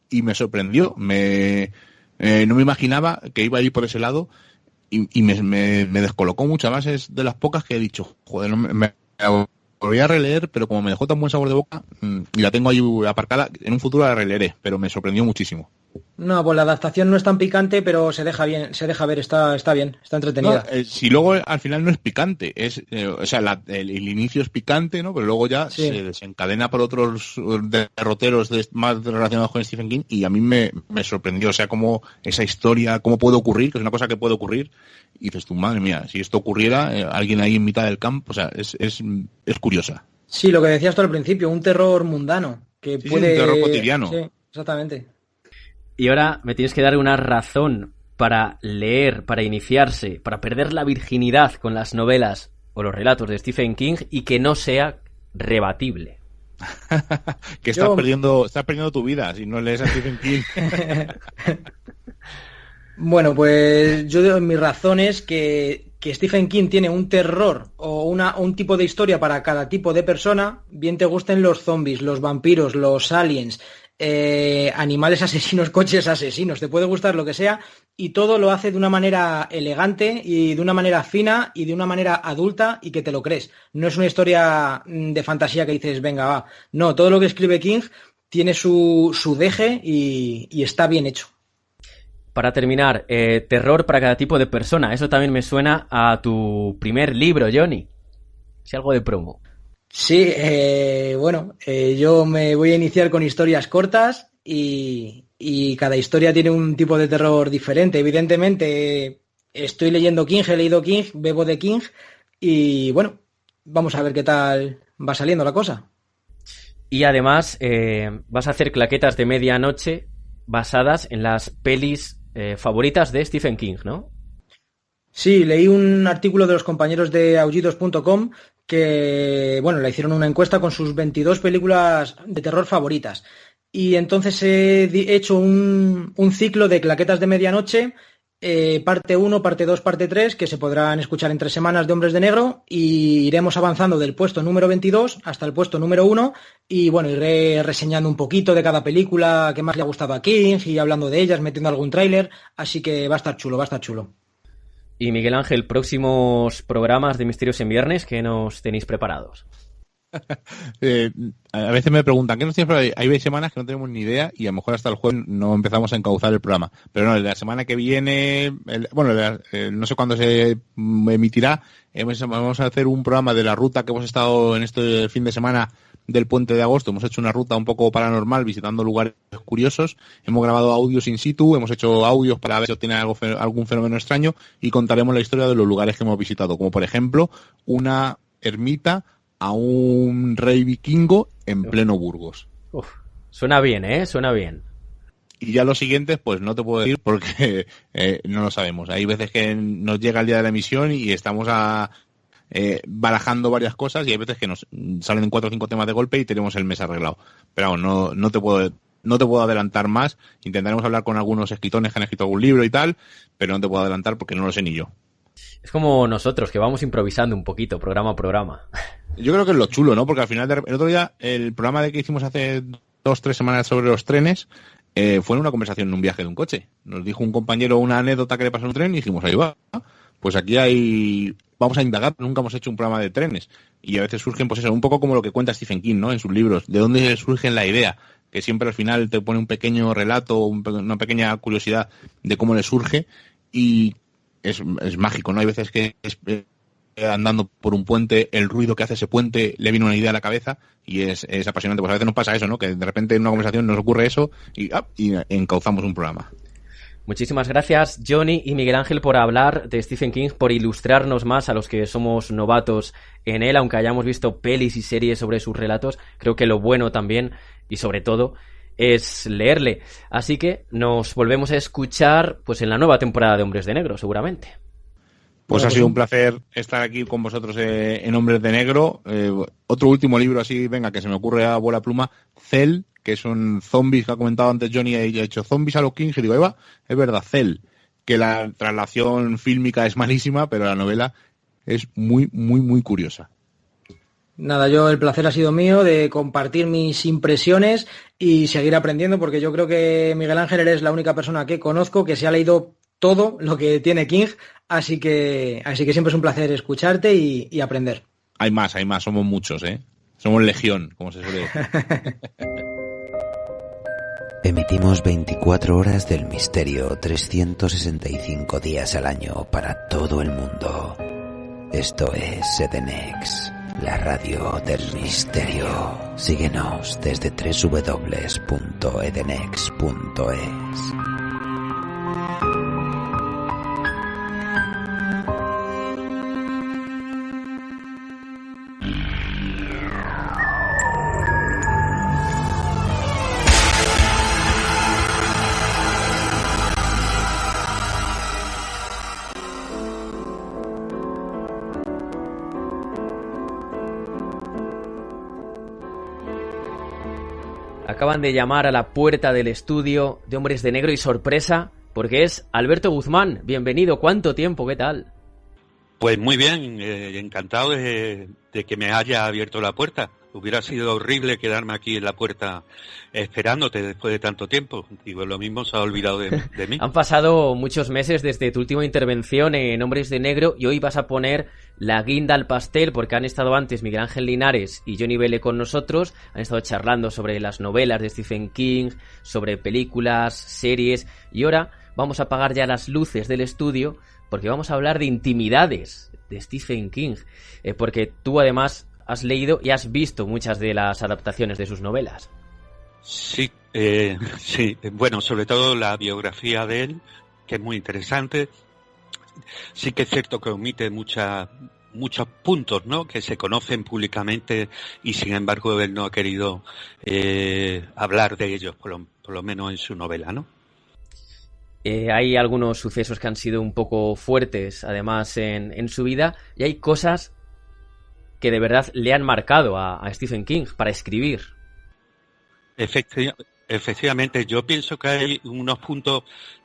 y me sorprendió. No me imaginaba que iba a ir por ese lado, y me descolocó mucho. Además es de las pocas que he dicho, joder, me la voy a releer, pero como me dejó tan buen sabor de boca, y la tengo ahí aparcada, en un futuro la releeré, pero me sorprendió muchísimo. No, pues la adaptación no es tan picante, pero se deja bien, se deja ver, está bien, está entretenida. No, si luego al final no es picante, o sea, el inicio es picante, ¿no? Pero luego ya Sí. se desencadena por otros derroteros más relacionados con Stephen King y a mí me sorprendió, o sea, cómo esa historia, cómo puede ocurrir, que es una cosa que puede ocurrir, y dices tú, madre mía, si esto ocurriera, alguien ahí en mitad del campo, o sea, es curiosa. Sí, lo que decías tú al principio, un terror mundano, que Sí, sí, un terror puede... cotidiano. Sí, exactamente. Y ahora me tienes que dar una razón para leer, para iniciarse, para perder la virginidad con las novelas o los relatos de Stephen King y que no sea rebatible. Que Yo... estás perdiendo tu vida si no lees a Stephen King. Bueno, pues yo mi razón es que Stephen King tiene un terror o un tipo de historia para cada tipo de persona, bien te gusten los zombies, los vampiros, los aliens, animales asesinos, coches asesinos, te puede gustar lo que sea, y todo lo hace de una manera elegante y de una manera fina y de una manera adulta y que te lo crees. No es una historia de fantasía que dices, venga, va. No, todo lo que escribe King tiene su deje y está bien hecho. Para terminar, terror para cada tipo de persona. Eso también me suena a tu primer libro, Johnny. Si algo de promo. Sí, bueno, yo me voy a iniciar con historias cortas y cada historia tiene un tipo de terror diferente. Evidentemente, estoy leyendo King, he leído King, bebo de King y bueno, vamos a ver qué tal va saliendo la cosa. Y además vas a hacer claquetas de medianoche basadas en las pelis favoritas de Stephen King, ¿no? Sí, leí un artículo de los compañeros de aullidos.com que, bueno, le hicieron una encuesta con sus 22 películas de terror favoritas. Y entonces he hecho un ciclo de claquetas de medianoche, parte uno, parte 2, parte 3, que se podrán escuchar en 3 semanas de Hombres de Negro, y iremos avanzando del puesto número 22 hasta el puesto número 1, y bueno, iré reseñando un poquito de cada película que más le ha gustado a King, y hablando de ellas, metiendo algún tráiler, así que va a estar chulo, va a estar chulo. Y Miguel Ángel, próximos programas de Misterios en Viernes que nos tenéis preparados. A veces me preguntan, ¿qué nos tienes por ahí? Hay semanas que no tenemos ni idea y a lo mejor hasta el jueves no empezamos a encauzar el programa. Pero no, la semana que viene, no sé cuándo se emitirá, vamos a hacer un programa de la ruta que hemos estado en este fin de semana del puente de agosto. Hemos hecho una ruta un poco paranormal visitando lugares curiosos. Hemos grabado audios in situ, hemos hecho audios para ver si obtiene algún fenómeno extraño y contaremos la historia de los lugares que hemos visitado, como por ejemplo una ermita a un rey vikingo en pleno Burgos. Uf, suena bien, ¿eh? Suena bien. Y ya los siguientes, pues no te puedo decir porque no lo sabemos. Hay veces que nos llega el día de la emisión y estamos barajando varias cosas y hay veces que nos salen 4 o 5 temas de golpe y tenemos el mes arreglado. Pero vamos, no te puedo adelantar más. Intentaremos hablar con algunos escritores que han escrito algún libro y tal, pero no te puedo adelantar porque no lo sé ni yo. Es como nosotros, que vamos improvisando un poquito, programa a programa. Yo creo que es lo chulo, ¿no? Porque al final, el otro día, el programa que hicimos hace 2-3 semanas sobre los trenes, fue en una conversación en un viaje de un coche. Nos dijo un compañero una anécdota que le pasó en un tren y dijimos, ahí va, pues aquí vamos a indagar, nunca hemos hecho un programa de trenes. Y a veces surgen, pues eso, un poco como lo que cuenta Stephen King, ¿no? En sus libros, de dónde surge la idea, que siempre al final te pone un pequeño relato, una pequeña curiosidad de cómo le surge y es mágico, ¿no? Hay veces que andando por un puente, el ruido que hace ese puente le viene una idea a la cabeza y es apasionante. Pues a veces nos pasa eso, ¿no? Que de repente en una conversación nos ocurre eso y encauzamos un programa. Muchísimas gracias, Johnny y Miguel Ángel, por hablar de Stephen King, por ilustrarnos más a los que somos novatos en él, aunque hayamos visto pelis y series sobre sus relatos. Creo que lo bueno también, y sobre todo, es leerle. Así que nos volvemos a escuchar pues en la nueva temporada de Hombres de Negro, seguramente. Pues ha sido un placer estar aquí con vosotros en Hombres de Negro. Otro último libro así, venga, que se me ocurre a bola pluma, Cell, que son zombies, que ha comentado antes Johnny, ha hecho zombies a los King, y digo, Eva, es verdad, Cell, que la traslación fílmica es malísima, pero la novela es muy, muy, muy curiosa. Nada, el placer ha sido mío de compartir mis impresiones y seguir aprendiendo, porque yo creo que Miguel Ángel eres la única persona que conozco que se ha leído todo lo que tiene King, así que siempre es un placer escucharte y aprender. Hay más, somos muchos, ¿eh? Somos legión, como se suele decir. Emitimos 24 horas del misterio, 365 días al año para todo el mundo. Esto es Edenex, la radio del misterio. Síguenos desde www.edenex.es. Acaban de llamar a la puerta del estudio de Hombres de Negro y sorpresa, porque es Alberto Guzmán. Bienvenido, ¿cuánto tiempo? ¿Qué tal? Pues muy bien, encantado de que me haya abierto la puerta. Hubiera sido horrible quedarme aquí en la puerta esperándote después de tanto tiempo. Digo, lo mismo se ha olvidado de mí. Han pasado muchos meses desde tu última intervención en Hombres de Negro y hoy vas a poner la guinda al pastel porque han estado antes Miguel Ángel Linares y Johnny Vele con nosotros. Han estado charlando sobre las novelas de Stephen King, sobre películas, series y ahora vamos a apagar ya las luces del estudio porque vamos a hablar de intimidades de Stephen King. Porque tú además has leído y has visto muchas de las adaptaciones de sus novelas. Sí, sí. Bueno, sobre todo la biografía de él, que es muy interesante. Sí que es cierto que omite muchos puntos, ¿no?, que se conocen públicamente y sin embargo él no ha querido hablar de ellos, por lo menos en su novela, ¿no? Hay algunos sucesos que han sido un poco fuertes, además, en su vida, y hay cosas que de verdad le han marcado a Stephen King para escribir. Efectivamente, yo pienso que hay unos puntos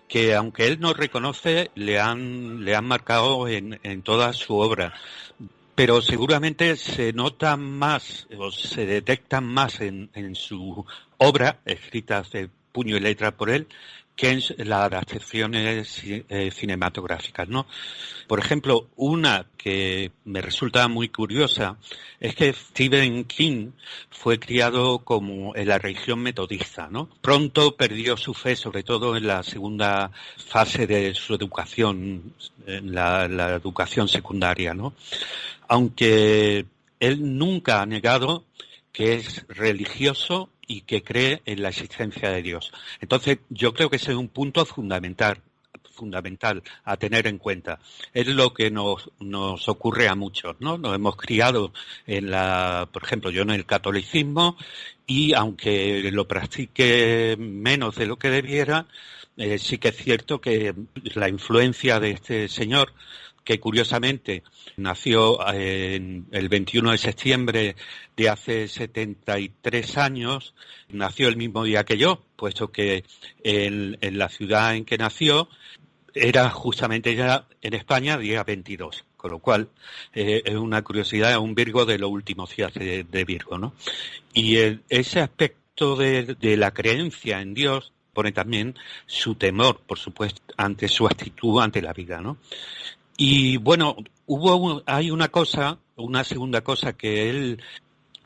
que, aunque él no reconoce, le han marcado en toda su obra. Pero seguramente se notan más o se detectan más en su obra, escrita de puño y letra por él, que en las adaptaciones cinematográficas, ¿no? Por ejemplo, una que me resulta muy curiosa es que Stephen King fue criado como en la religión metodista, ¿no? Pronto perdió su fe, sobre todo en la segunda fase de su educación, en la educación secundaria, ¿no? Aunque él nunca ha negado que es religioso y que cree en la existencia de Dios. Entonces, yo creo que ese es un punto fundamental a tener en cuenta. Es lo que nos ocurre a muchos, ¿no? Nos hemos criado por ejemplo, yo en el catolicismo, y aunque lo practique menos de lo que debiera, sí que es cierto que la influencia de este señor, que curiosamente nació el 21 de septiembre de hace 73 años, nació el mismo día que yo, puesto que en la ciudad en que nació era justamente ya en España día 22, con lo cual es una curiosidad, es un Virgo de los últimos días de Virgo, ¿no? Y ese aspecto de la creencia en Dios pone también su temor, por supuesto, ante su actitud ante la vida, ¿no? Y bueno, hay una segunda cosa que él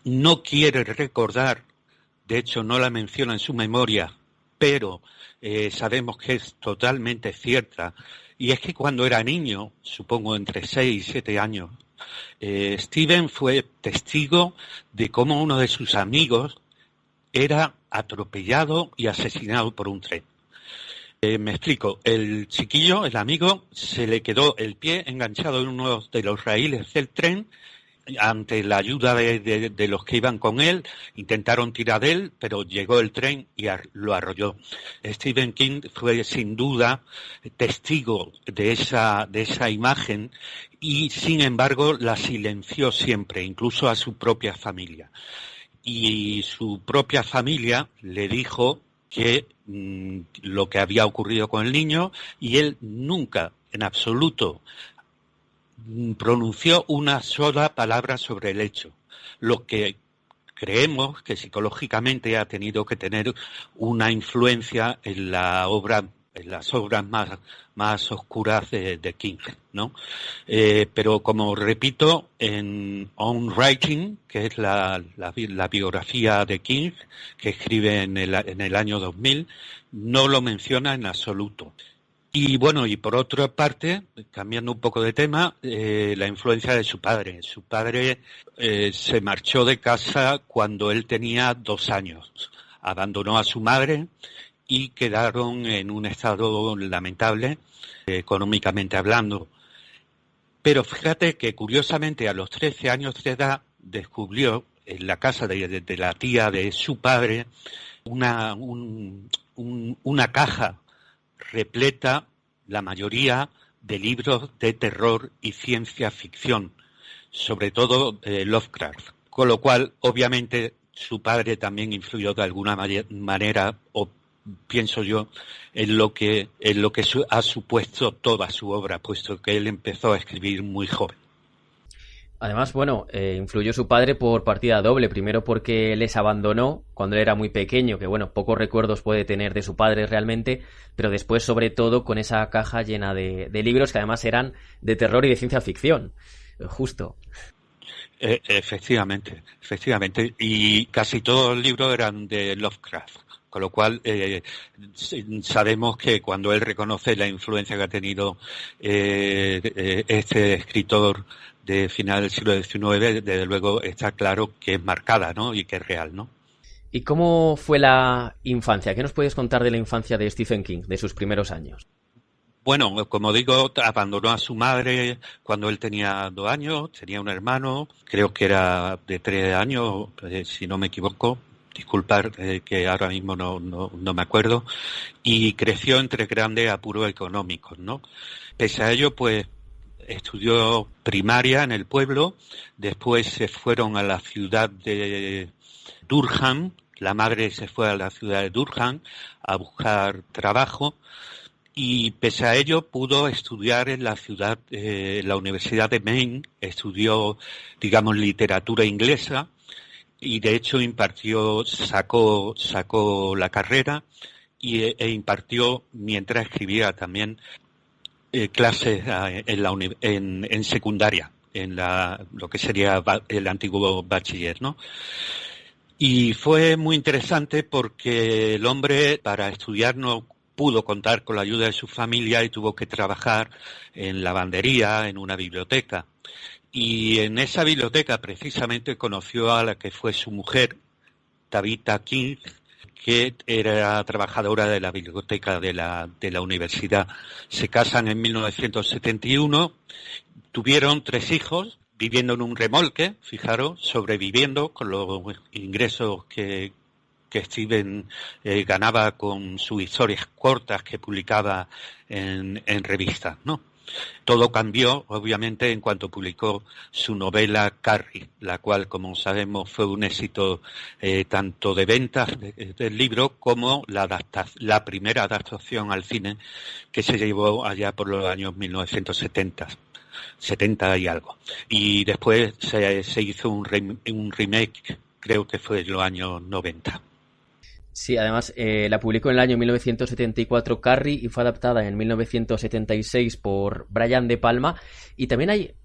no quiere recordar, de hecho no la menciona en su memoria, pero sabemos que es totalmente cierta, y es que cuando era niño, supongo entre 6 y 7 años, Stephen fue testigo de cómo uno de sus amigos era atropellado y asesinado por un tren. Me explico, el chiquillo, el amigo, se le quedó el pie enganchado en uno de los raíles del tren. Ante la ayuda de los que iban con él, intentaron tirar de él, pero llegó el tren y lo arrolló. Stephen King fue sin duda testigo de esa imagen y, sin embargo, la silenció siempre, incluso a su propia familia. Y su propia familia le dijo que lo que había ocurrido con el niño, y él nunca, en absoluto, pronunció una sola palabra sobre el hecho, lo que creemos que psicológicamente ha tenido que tener una influencia en la obra en las obras más oscuras de King, ¿no? Pero como repito, en On Writing, que es la biografía de King, que escribe en el año 2000, no lo menciona en absoluto. Y bueno, y por otra parte, cambiando un poco de tema, la influencia de su padre. Su padre se marchó de casa cuando él tenía 2 años. Abandonó a su madre y quedaron en un estado lamentable, económicamente hablando. Pero fíjate que curiosamente a los 13 años de edad descubrió en la casa de la tía de su padre una caja repleta, la mayoría, de libros de terror y ciencia ficción, sobre todo Lovecraft. Con lo cual, obviamente, su padre también influyó de alguna manera, o pienso yo, en lo que ha supuesto toda su obra, puesto que él empezó a escribir muy joven. Además, bueno, influyó su padre por partida doble. Primero porque les abandonó cuando él era muy pequeño, que bueno, pocos recuerdos puede tener de su padre realmente, pero después sobre todo con esa caja llena de libros que además eran de terror y de ciencia ficción. Justo. Efectivamente. Y casi todos los libros eran de Lovecraft. Con lo cual, sabemos que cuando él reconoce la influencia que ha tenido este escritor de final del siglo XIX, desde luego está claro que es marcada, ¿no? Y que es real, ¿no? ¿Y cómo fue la infancia? ¿Qué nos puedes contar de la infancia de Stephen King, de sus primeros años? Bueno, como digo, abandonó a su madre cuando él tenía 2 años, tenía un hermano, creo que era de 3 años, si no me equivoco. Disculpar que ahora mismo no me acuerdo, y creció entre grandes apuros económicos, ¿no? Pese a ello, pues, estudió primaria en el pueblo, después se fueron a la ciudad de Durham, la madre se fue a la ciudad de Durham a buscar trabajo, y pese a ello pudo estudiar en la ciudad, la Universidad de Maine, estudió, digamos, literatura inglesa, y de hecho sacó la carrera e impartió, mientras escribía también, clases en secundaria, en lo que sería el antiguo bachiller, ¿no? Y fue muy interesante porque el hombre, para estudiar, no pudo contar con la ayuda de su familia y tuvo que trabajar en lavandería, en una biblioteca. Y en esa biblioteca precisamente conoció a la que fue su mujer, Tabitha King, que era trabajadora de la biblioteca de la universidad. Se casan en 1971, tuvieron 3 hijos, viviendo en un remolque, fijaros, sobreviviendo con los ingresos que Stephen ganaba con sus historias cortas que publicaba en revistas, ¿no? Todo cambió, obviamente, en cuanto publicó su novela Carrie, la cual, como sabemos, fue un éxito tanto de ventas del libro como la primera adaptación al cine que se llevó allá por los años 1970 y algo. Y después se hizo un remake, creo que fue en los años 90. Sí, además la publicó en el año 1974 Carrie y fue adaptada en 1976 por Brian De Palma. Y también hay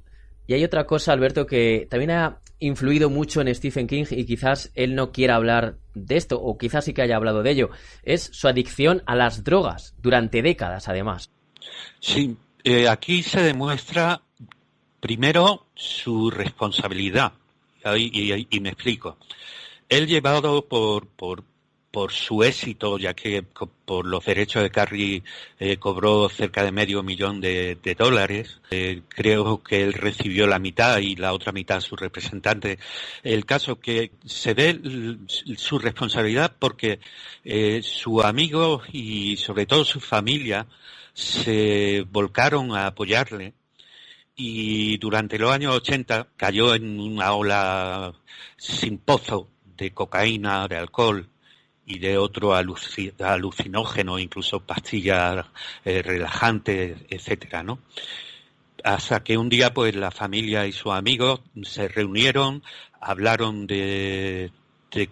otra cosa, Alberto, que también ha influido mucho en Stephen King y quizás él no quiera hablar de esto, o quizás sí que haya hablado de ello. Es su adicción a las drogas, durante décadas además. Sí, aquí se demuestra primero su responsabilidad. Y me explico. Él, llevado por su éxito, ya que por los derechos de Carrie cobró cerca de $500,000, creo que él recibió la mitad y la otra mitad su representante. El caso que se ve su responsabilidad porque sus amigos y sobre todo su familia se volcaron a apoyarle, y durante los años 80 cayó en una ola sin pozo de cocaína, de alcohol y de otro alucinógeno, incluso pastillas relajantes, etcétera, ¿no? Hasta que un día, pues, la familia y sus amigos se reunieron, hablaron de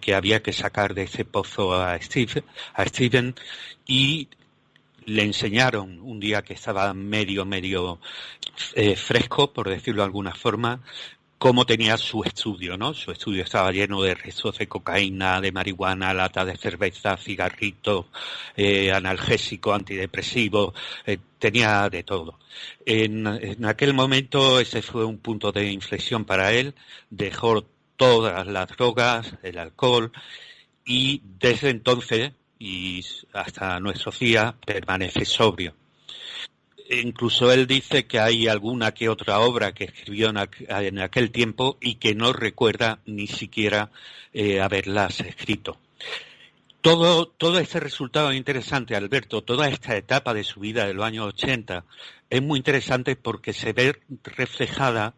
que había que sacar de ese pozo a Stephen, y le enseñaron un día que estaba medio fresco, por decirlo de alguna forma, cómo tenía su estudio, ¿no? Su estudio estaba lleno de restos de cocaína, de marihuana, lata de cerveza, cigarritos, analgésicos, antidepresivos, tenía de todo. En aquel momento ese fue un punto de inflexión para él, dejó todas las drogas, el alcohol, y desde entonces y hasta nuestros días permanece sobrio. Incluso él dice que hay alguna que otra obra que escribió en aquel tiempo y que no recuerda ni siquiera haberlas escrito. Todo este resultado es interesante, Alberto. Toda esta etapa de su vida de los años 80 es muy interesante porque se ve reflejada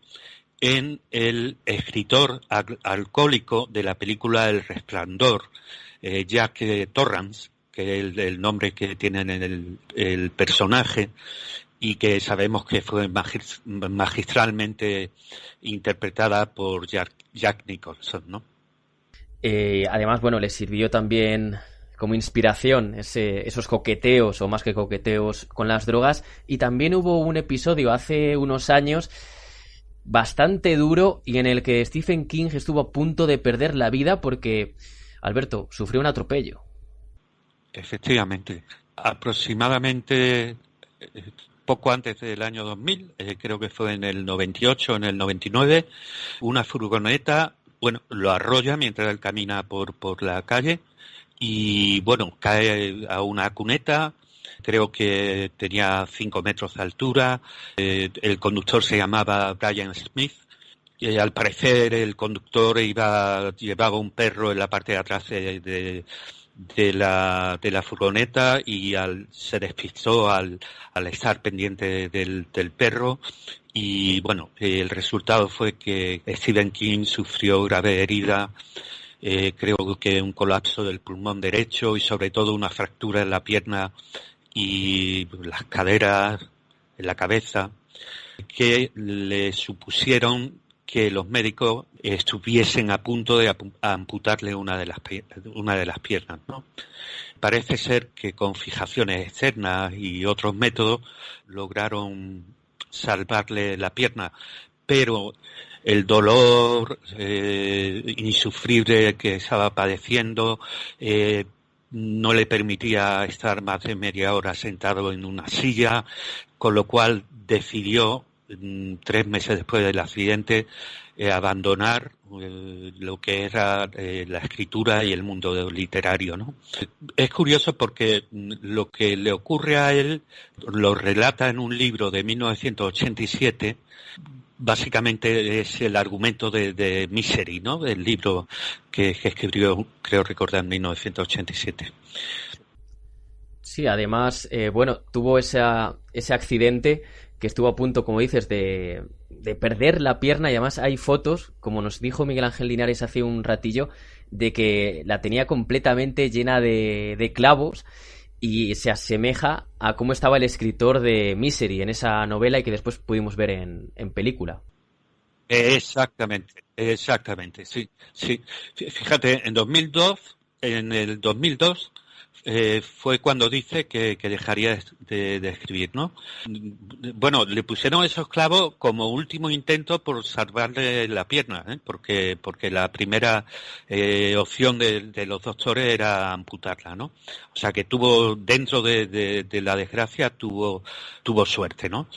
en el escritor alcohólico de la película El Resplandor, Jack Torrance, que es el nombre que tiene en el personaje, y que sabemos que fue magistralmente interpretada por Jack Nicholson, ¿no? Además, bueno, le sirvió también como inspiración esos coqueteos, o más que coqueteos, con las drogas. Y también hubo un episodio hace unos años bastante duro y en el que Stephen King estuvo a punto de perder la vida porque, Alberto, sufrió un atropello. Efectivamente. Aproximadamente poco antes del año 2000, creo que fue en el 98, en el 99, una furgoneta, lo arrolla mientras él camina por la calle y, cae a una cuneta. Creo que tenía 5 metros de altura. El conductor se llamaba Brian Smith. Al parecer el conductor llevaba un perro en la parte de atrás de la furgoneta y se despistó al estar pendiente del perro. Y el resultado fue que Stephen King sufrió grave herida. Creo que un colapso del pulmón derecho y sobre todo una fractura en la pierna y las caderas, en la cabeza, que le supusieron que los médicos estuviesen a punto de amputarle una de las piernas, ¿no? Parece ser que con fijaciones externas y otros métodos lograron salvarle la pierna, pero el dolor insufrible que estaba padeciendo no le permitía estar más de media hora sentado en una silla, con lo cual decidió 3 meses después del accidente abandonar lo que era la escritura y el mundo literario, ¿no? Es curioso porque lo que le ocurre a él lo relata en un libro de 1987. Básicamente es el argumento de Misery, ¿no? Del libro que escribió, creo recordar, en 1987. Sí, además, tuvo ese accidente que estuvo a punto, como dices, de perder la pierna, y además hay fotos, como nos dijo Miguel Ángel Linares hace un ratillo, de que la tenía completamente llena de clavos, y se asemeja a cómo estaba el escritor de Misery en esa novela y que después pudimos ver en película. Exactamente, sí. Fíjate, en el 2002 fue cuando dice que dejaría de escribir, ¿no? Le pusieron esos clavos como último intento por salvarle la pierna, porque la primera opción de los doctores era amputarla, ¿no? O sea que dentro de la desgracia tuvo suerte, ¿no?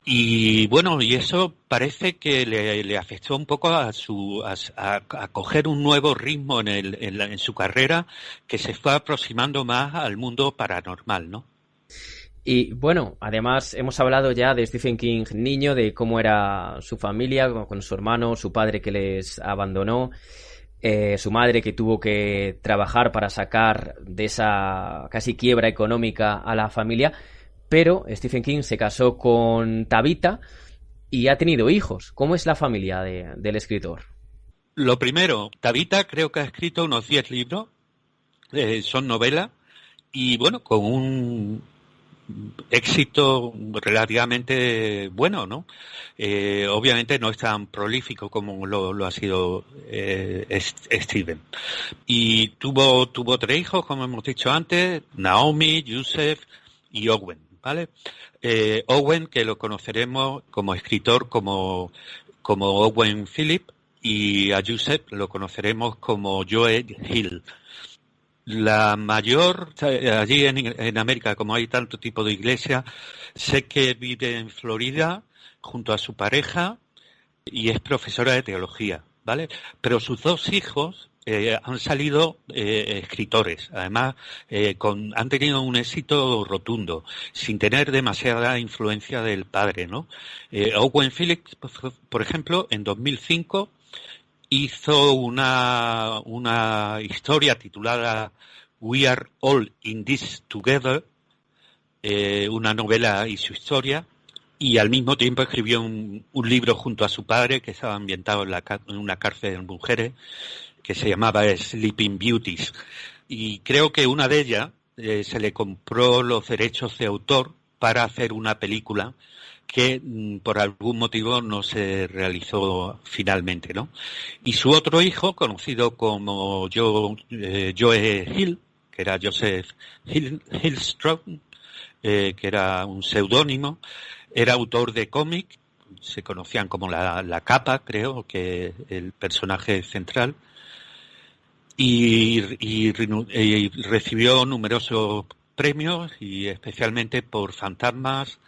Y y eso parece que le afectó un poco a coger un nuevo ritmo en su carrera, que se fue aproximando más al mundo paranormal, ¿no? Y además hemos hablado ya de Stephen King niño, de cómo era su familia, con su hermano, su padre que les abandonó, su madre que tuvo que trabajar para sacar de esa casi quiebra económica a la familia. Pero Stephen King se casó con Tabitha y ha tenido hijos. ¿Cómo es la familia del escritor? Lo primero, Tabitha creo que ha escrito unos 10 libros, son novelas, y con un éxito relativamente bueno, ¿no? Obviamente no es tan prolífico como lo ha sido Stephen. Y tuvo 3 hijos, como hemos dicho antes, Naomi, Joseph, y Owen, ¿vale? Owen, que lo conoceremos como escritor como Owen Philip, y a Joseph lo conoceremos como Joe Hill. La mayor, allí en América, como hay tanto tipo de iglesia, sé que vive en Florida junto a su pareja y es profesora de teología, ¿vale? Pero sus dos hijos han salido escritores, además han tenido un éxito rotundo, sin tener demasiada influencia del padre, ¿no? Owen Phillips, por ejemplo, en 2005 hizo una historia titulada We Are All in This Together, una novela y su historia, y al mismo tiempo escribió un libro junto a su padre que estaba ambientado en una cárcel de mujeres que se llamaba Sleeping Beauties. Y creo que una de ellas se le compró los derechos de autor para hacer una película que por algún motivo no se realizó finalmente, ¿no? Y su otro hijo, conocido como Joe Hill, que era Joseph Hillstrom, que era un seudónimo, era autor de cómic, se conocían como la Capa, creo, que el personaje central, y recibió numerosos premios, y especialmente por fantasmas,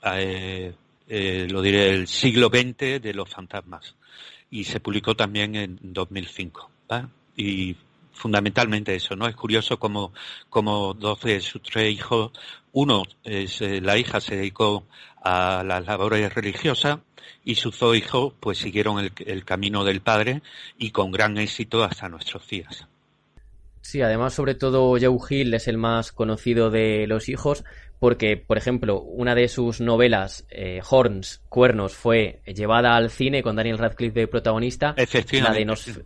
lo diré, el siglo XX de los fantasmas, y se publicó también en 2005, ¿va? Y fundamentalmente eso, ¿no? Es curioso como dos de sus tres hijos, la hija se dedicó a las labores religiosas y sus dos hijos pues siguieron el camino del padre, y con gran éxito hasta nuestros días. Sí, además, sobre todo, Joe Hill es el más conocido de los hijos porque, por ejemplo, una de sus novelas, Horns, Cuernos, fue llevada al cine con Daniel Radcliffe de protagonista. Efectivamente.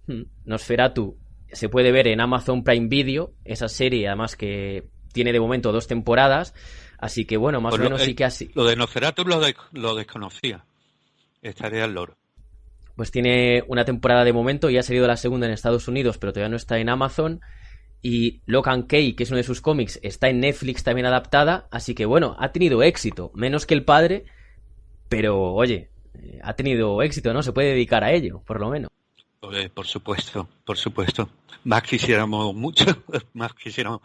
La de Nosferatu se puede ver en Amazon Prime Video, esa serie, además que tiene de momento 2 temporadas, así que bueno, más o menos sí que así. Lo de Nosferatu lo desconocía, estaré al loro. Pues tiene una temporada de momento y ha salido la segunda en Estados Unidos, pero todavía no está en Amazon. Y Lock and Key, que es uno de sus cómics, está en Netflix también adaptada, así que bueno, ha tenido éxito, menos que el padre, pero oye, ha tenido éxito, ¿no? Se puede dedicar a ello, por lo menos. Por supuesto. Más quisiéramos mucho, más quisiéramos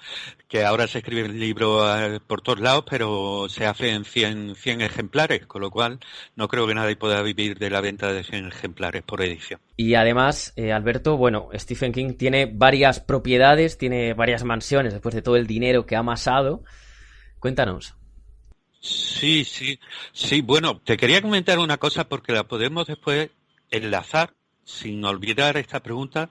que ahora se escribe el libro por todos lados, pero se hace en 100 ejemplares, con lo cual no creo que nadie pueda vivir de la venta de 100 ejemplares por edición. Y además, Alberto, bueno, Stephen King tiene varias propiedades, tiene varias mansiones después de todo el dinero que ha amasado. Cuéntanos. Sí, bueno, te quería comentar una cosa porque la podemos después enlazar, sin olvidar esta pregunta,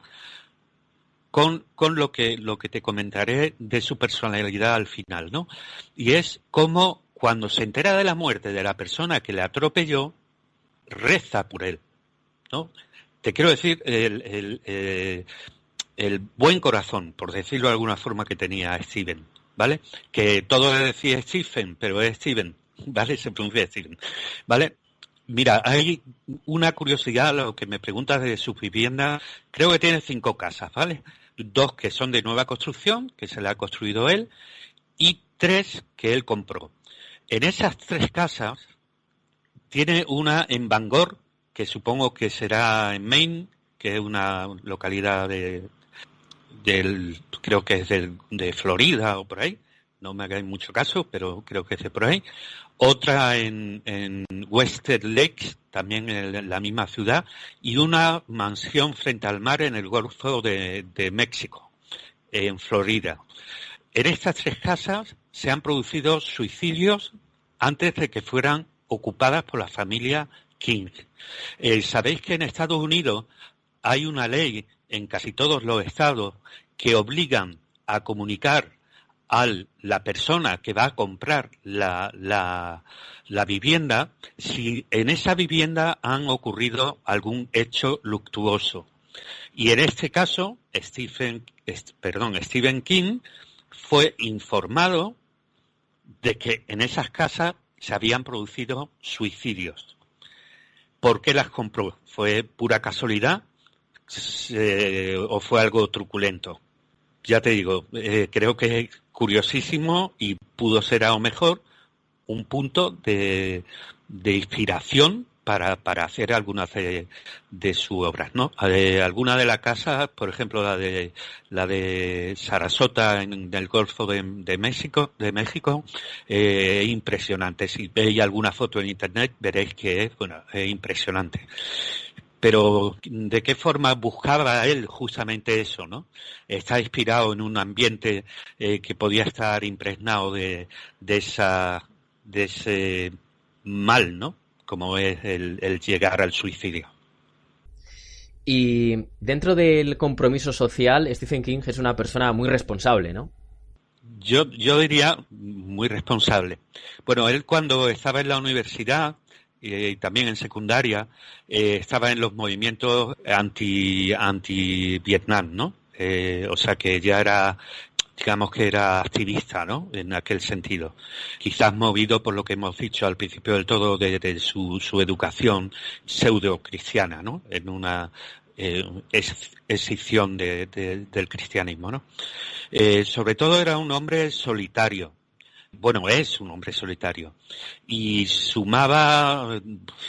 con lo que te comentaré de su personalidad al final, ¿no? Y es cómo cuando se entera de la muerte de la persona que le atropelló, reza por él, ¿no? Te quiero decir el buen corazón, por decirlo de alguna forma, que tenía Steven, ¿vale? Que todo le decía Stephen, pero es Steven, ¿vale? Se pronuncia Steven, ¿vale? Mira, hay una curiosidad, lo que me preguntas de su vivienda. Creo que tiene 5 casas, ¿vale? 2 que son de nueva construcción, que se la ha construido él, y 3 que él compró. En esas 3 casas tiene una en Bangor, que supongo que será en Maine, que es una localidad creo que es de Florida o por ahí. No me hagáis mucho caso, pero creo que es de por ahí. Otra en Western Lakes, también en la misma ciudad, y una mansión frente al mar en el Golfo de México, en Florida. En estas 3 casas se han producido suicidios antes de que fueran ocupadas por la familia King. Sabéis que en Estados Unidos hay una ley en casi todos los estados que obligan a comunicar a la persona que va a comprar la vivienda si en esa vivienda han ocurrido algún hecho luctuoso. Y en este caso, Stephen King fue informado de que en esas casas se habían producido suicidios. ¿Por qué las compró? ¿Fue pura casualidad o fue algo truculento? Ya te digo, creo que curiosísimo y pudo ser a lo mejor un punto de inspiración para hacer algunas de sus obras, ¿no? Algunas de las casas, por ejemplo, la de Sarasota en el Golfo de México, impresionante. Si veis alguna foto en internet veréis que es impresionante. Pero ¿de qué forma buscaba él justamente eso, no? Está inspirado en un ambiente que podía estar impregnado de ese mal, ¿no? Como es el llegar al suicidio. Y dentro del compromiso social, Stephen King es una persona muy responsable, ¿no? Yo diría muy responsable. Bueno, él cuando estaba en la universidad y también en secundaria, estaba en los movimientos anti-Vietnam, ¿no? O sea que ya era, digamos que era activista, ¿no? En aquel sentido. Quizás movido por lo que hemos dicho al principio del todo de su educación pseudo-cristiana, ¿no? En una escisión del cristianismo, ¿no? Sobre todo era un hombre solitario. Bueno, es un hombre solitario y sumaba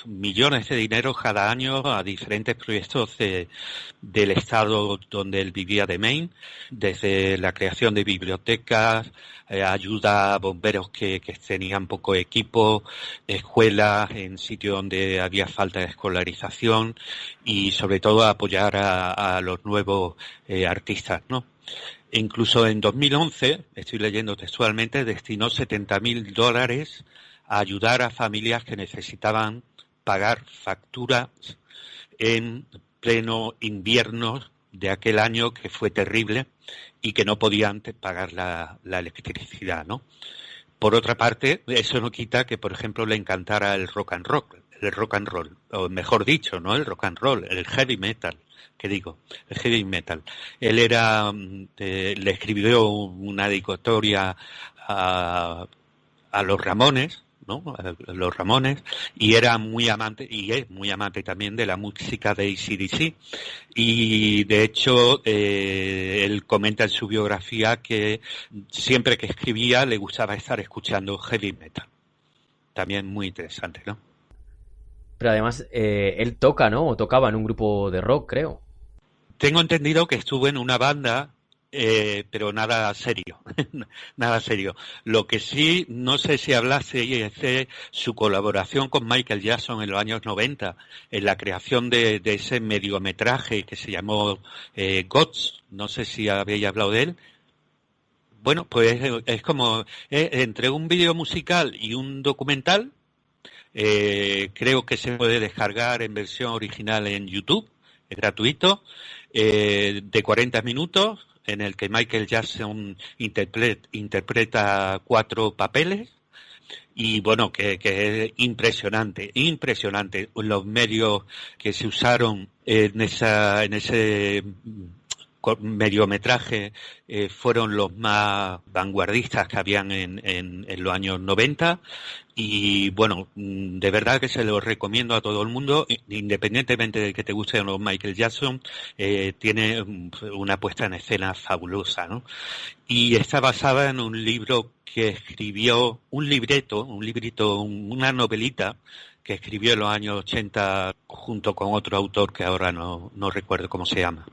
millones de dinero cada año a diferentes proyectos del estado donde él vivía de Maine, desde la creación de bibliotecas, ayuda a bomberos que tenían poco equipo, escuelas en sitios donde había falta de escolarización y sobre todo apoyar a los nuevos artistas, ¿no? Incluso en 2011, estoy leyendo textualmente, destinó $70,000 a ayudar a familias que necesitaban pagar facturas en pleno invierno de aquel año que fue terrible y que no podían pagar la electricidad, ¿no? Por otra parte, eso no quita que, por ejemplo, le encantara el rock and roll, o mejor dicho, no el rock and roll, el heavy metal. El heavy metal. Él le escribió una dedicatoria a los Ramones, ¿no? A los Ramones, y era muy amante, y es muy amante también de la música de AC/DC. Y de hecho, él comenta en su biografía que siempre que escribía le gustaba estar escuchando heavy metal. También muy interesante, ¿no? Pero además, él toca, ¿no? O tocaba en un grupo de rock, creo. Tengo entendido que estuvo en una banda, pero nada serio, nada serio. Lo que sí, no sé si hablase es de su colaboración con Michael Jackson en los años 90, en la creación de ese mediometraje que se llamó Gods, no sé si habéis hablado de él. Bueno, pues es como entre un vídeo musical y un documental. Creo que se puede descargar en versión original en YouTube, es gratuito, de 40 minutos, en el que Michael Jackson interpreta 4 papeles, y bueno, que es impresionante, los medios que se usaron en ese mediometraje fueron los más vanguardistas que habían en los años 90 y bueno, de verdad que se lo recomiendo a todo el mundo, independientemente de que te guste o no Michael Jackson, tiene una puesta en escena fabulosa, ¿no? Y está basada en un libro que escribió, una novelita que escribió en los años 80 junto con otro autor que ahora no recuerdo cómo se llama.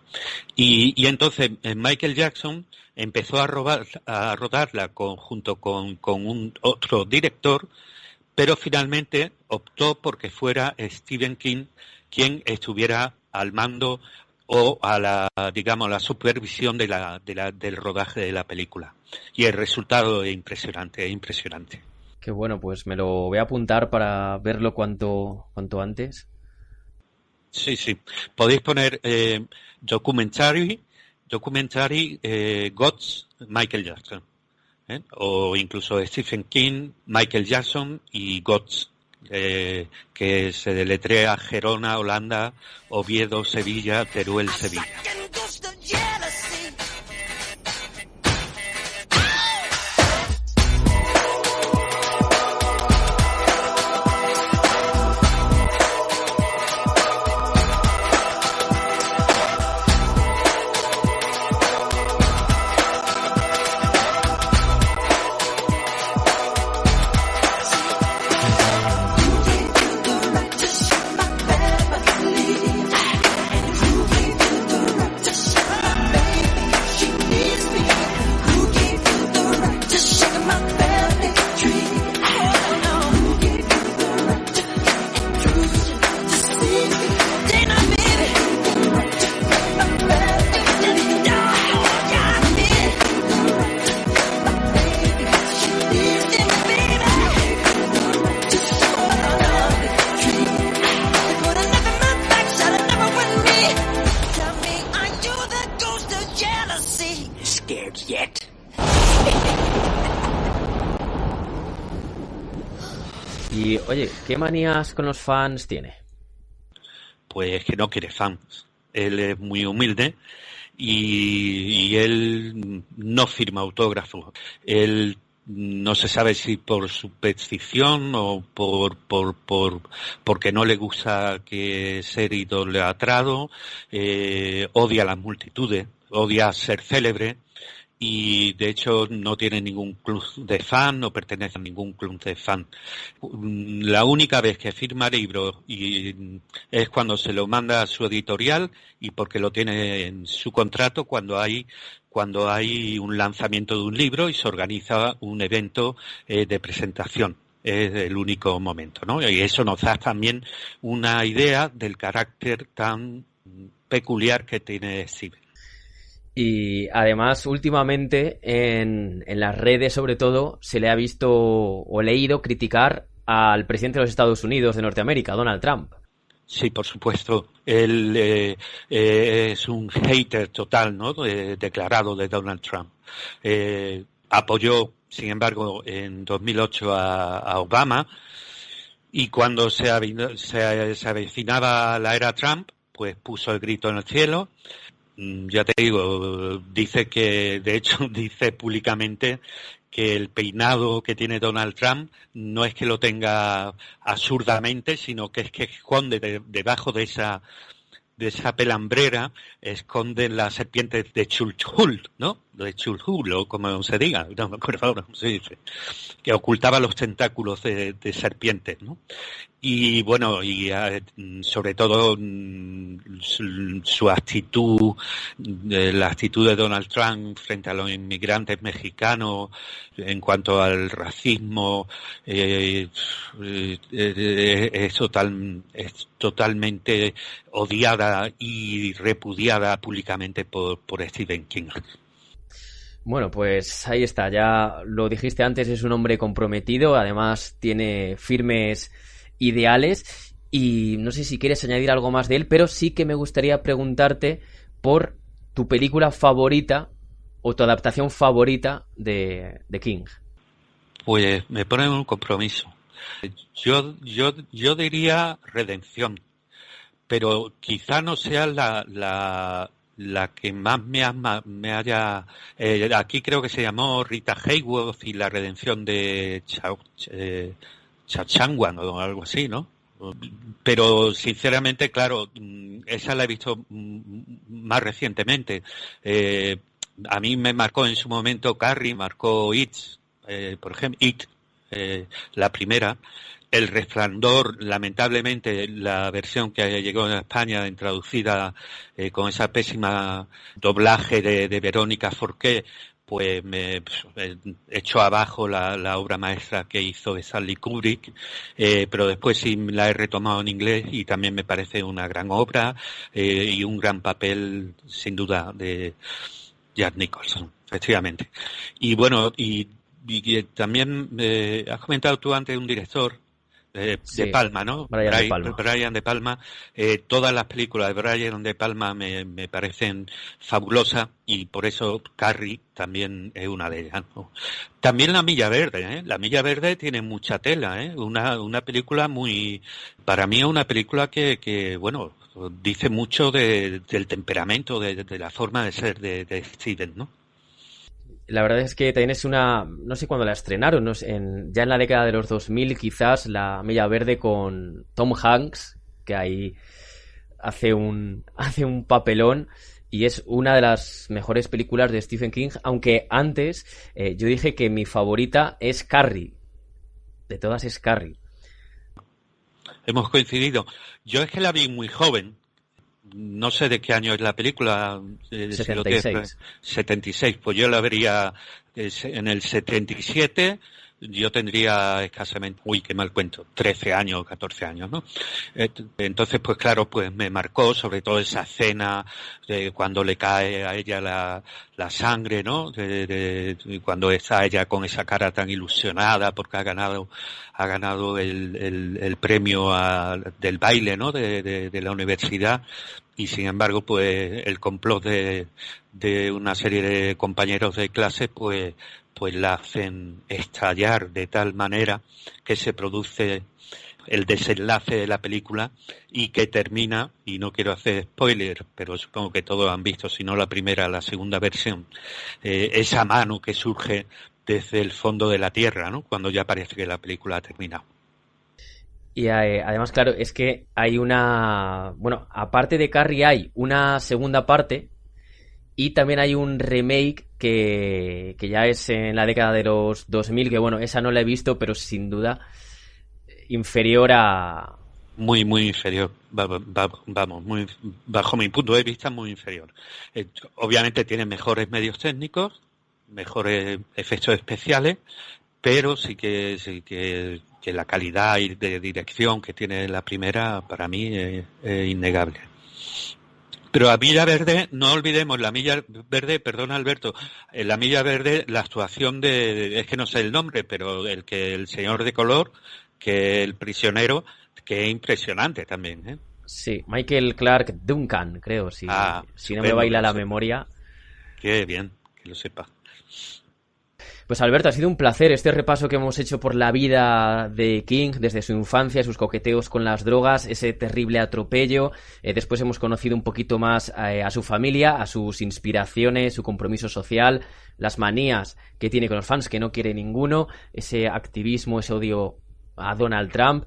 Y entonces Michael Jackson empezó a rodarla junto con otro director, pero finalmente optó porque fuera Stephen King quien estuviera al mando o a la supervisión del rodaje de la película. Y el resultado es impresionante. Qué bueno, pues me lo voy a apuntar para verlo cuanto antes. Sí. Podéis poner documentary Gods Michael Jackson, o incluso Stephen King, Michael Jackson y Gods, que se deletrea Gerona, Holanda, Oviedo, Sevilla, Teruel, Sevilla. Y, oye, ¿qué manías con los fans tiene? Pues que no quiere fans. Él es muy humilde y él no firma autógrafos. Él no se sabe si por superstición o porque no le gusta que ser idolatrado, odia a las multitudes, odia ser célebre. Y de hecho no tiene ningún club de fan, no pertenece a ningún club de fan. La única vez que firma libros es cuando se lo manda a su editorial y porque lo tiene en su contrato cuando hay un lanzamiento de un libro y se organiza un evento de presentación. Es el único momento, ¿no? Y eso nos da también una idea del carácter tan peculiar que tiene Steven. Y además, últimamente, en las redes, sobre todo, se le ha visto o leído criticar al presidente de los Estados Unidos de Norteamérica, Donald Trump. Sí, por supuesto. Él es un hater total, ¿no? Declarado de Donald Trump. Apoyó, sin embargo, en 2008 a Obama y cuando se avecinaba la era Trump, pues puso el grito en el cielo. Ya te digo, de hecho dice públicamente que el peinado que tiene Donald Trump no es que lo tenga absurdamente, sino que es que esconde debajo de esa pelambrera, esconden las serpientes de Chulhul, ¿no? De Chulhul, o como se diga, no me acuerdo ahora cómo se dice, que ocultaba los tentáculos de serpientes, ¿no? Y bueno, sobre todo su actitud, la actitud de Donald Trump frente a los inmigrantes mexicanos en cuanto al racismo, es totalmente odiada y repudiada públicamente por Stephen King. Bueno, pues ahí está, ya lo dijiste antes, es un hombre comprometido, además tiene firmes ideales y no sé si quieres añadir algo más de él, pero sí que me gustaría preguntarte por tu película favorita o tu adaptación favorita de King. Pues me pone un compromiso. Yo diría Redención, pero quizá no sea la que más me haya... aquí creo que se llamó Rita Hayworth y la redención de Chachangwan o algo así, ¿no? Pero sinceramente, claro, esa la he visto más recientemente. A mí me marcó en su momento Carrie, marcó It, por ejemplo, It, la primera. El Resplandor, lamentablemente, la versión que llegó a España traducida con esa pésima doblaje de Verónica Forqué, pues me echó abajo la obra maestra que hizo de Stanley Kubrick, pero después sí la he retomado en inglés y también me parece una gran obra y un gran papel, sin duda, de Jack Nicholson, efectivamente. Y bueno, y también has comentado tú antes un director, Sí, de Palma, ¿no? Brian De Palma. Todas las películas de Brian De Palma me parecen fabulosas y por eso Carrie también es una de ellas, ¿no? También La Milla Verde, ¿eh? La Milla Verde tiene mucha tela, ¿eh? Una película para mí es una película que bueno, dice mucho del temperamento, de la forma de ser de Steven, ¿no? La verdad es que también es no sé cuándo la estrenaron, ya en la década de los 2000 quizás, La Milla Verde con Tom Hanks, que ahí hace un papelón y es una de las mejores películas de Stephen King, aunque antes yo dije que mi favorita es Carrie, de todas es Carrie. Hemos coincidido. Yo es que la vi muy joven. No sé de qué año es la película. 76. 76. Pues yo la vería en el 77. Yo tendría escasamente, qué mal cuento, 13 años, 14 años, ¿no? Entonces, pues claro, pues me marcó sobre todo esa escena de cuando le cae a ella la sangre, ¿no? Cuando está ella con esa cara tan ilusionada porque ha ganado el premio del baile, ¿no? De la universidad. Y sin embargo, pues el complot de una serie de compañeros de clase, pues pues la hacen estallar de tal manera que se produce el desenlace de la película y que termina, y no quiero hacer spoiler, pero supongo que todos han visto, si no la primera, la segunda versión, esa mano que surge desde el fondo de la tierra, ¿no? Cuando ya parece que la película ha terminado. Y además, claro, es que hay una... Bueno, aparte de Carrie hay una segunda parte y también hay un remake que ya es en la década de los 2000, que bueno, esa no la he visto, pero sin duda inferior a... Muy inferior, vamos, muy, bajo mi punto de vista, muy inferior. Obviamente tiene mejores medios técnicos, mejores efectos especiales, pero sí que la calidad de dirección que tiene la primera, para mí, es innegable. Pero la Milla Verde, no olvidemos, la Milla Verde, perdona Alberto, la Milla Verde, la actuación es que no sé el nombre, pero el señor de color, que el prisionero, que es impresionante también, ¿eh? Sí, Michael Clark Duncan, creo, si no me baila la memoria. Qué bien, que lo sepa. Pues Alberto, ha sido un placer este repaso que hemos hecho por la vida de King, desde su infancia, sus coqueteos con las drogas, ese terrible atropello. Después hemos conocido un poquito más a su familia, a sus inspiraciones, su compromiso social, las manías que tiene con los fans, que no quiere ninguno, ese activismo, ese odio a Donald Trump.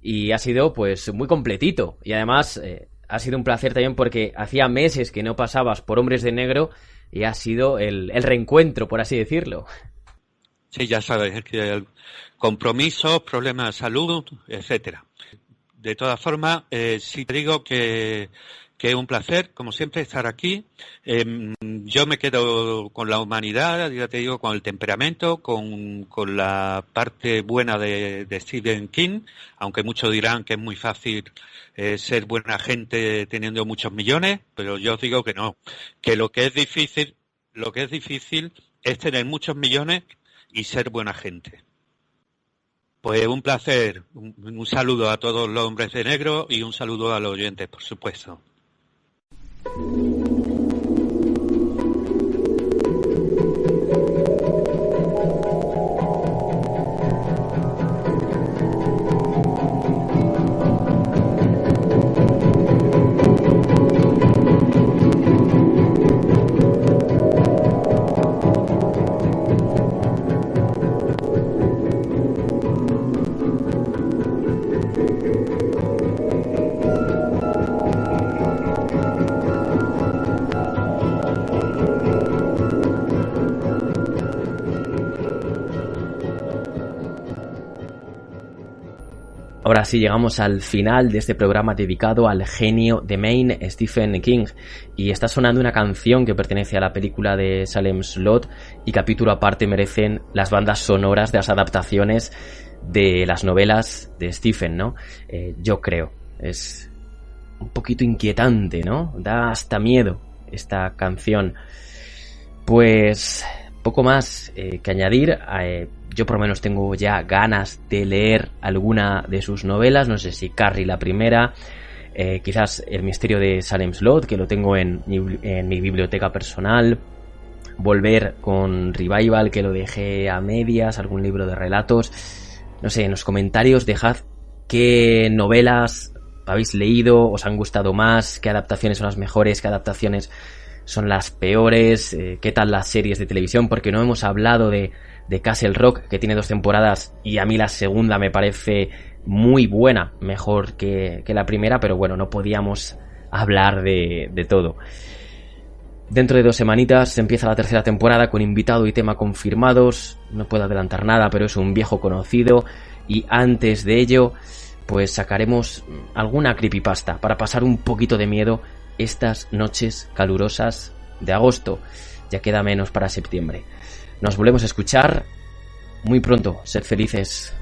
Y ha sido pues muy completito. Y además ha sido un placer también porque hacía meses que no pasabas por Hombres de Negro y ha sido el reencuentro, por así decirlo. Sí, ya sabes, es que compromisos, problemas de salud, etcétera. De todas formas, sí te digo que es un placer, como siempre, estar aquí. Yo me quedo con la humanidad, ya te digo, con el temperamento, con la parte buena de Stephen King, aunque muchos dirán que es muy fácil ser buena gente teniendo muchos millones, pero yo os digo que no, que lo que es difícil es tener muchos millones y ser buena gente. Pues un placer, un saludo a todos los hombres de negro y un saludo a los oyentes, por supuesto. Ahora sí, llegamos al final de este programa dedicado al genio de Maine, Stephen King, y está sonando una canción que pertenece a la película de Salem Slot, y capítulo aparte merecen las bandas sonoras de las adaptaciones de las novelas de Stephen, ¿no? Yo creo, es un poquito inquietante, ¿no? Da hasta miedo esta canción. Pues poco más que añadir. Yo por lo menos tengo ya ganas de leer alguna de sus novelas. No sé si Carrie la primera, quizás El misterio de Salem Slot, que lo tengo en mi biblioteca personal. Volver con Revival, que lo dejé a medias, algún libro de relatos. No sé, en los comentarios dejad qué novelas habéis leído, os han gustado más, qué adaptaciones son las mejores, qué adaptaciones son las peores, qué tal las series de televisión, porque no hemos hablado de Castle Rock, que tiene 2 temporadas y a mí la segunda me parece muy buena, mejor que la primera, pero bueno, no podíamos hablar de todo. Dentro de 2 semanitas empieza la 3ª temporada con invitado y tema confirmados. No puedo adelantar nada, pero es un viejo conocido. Y antes de ello, pues sacaremos alguna creepypasta para pasar un poquito de miedo estas noches calurosas de agosto. Ya queda menos para septiembre. Nos volvemos a escuchar muy pronto. Sed felices.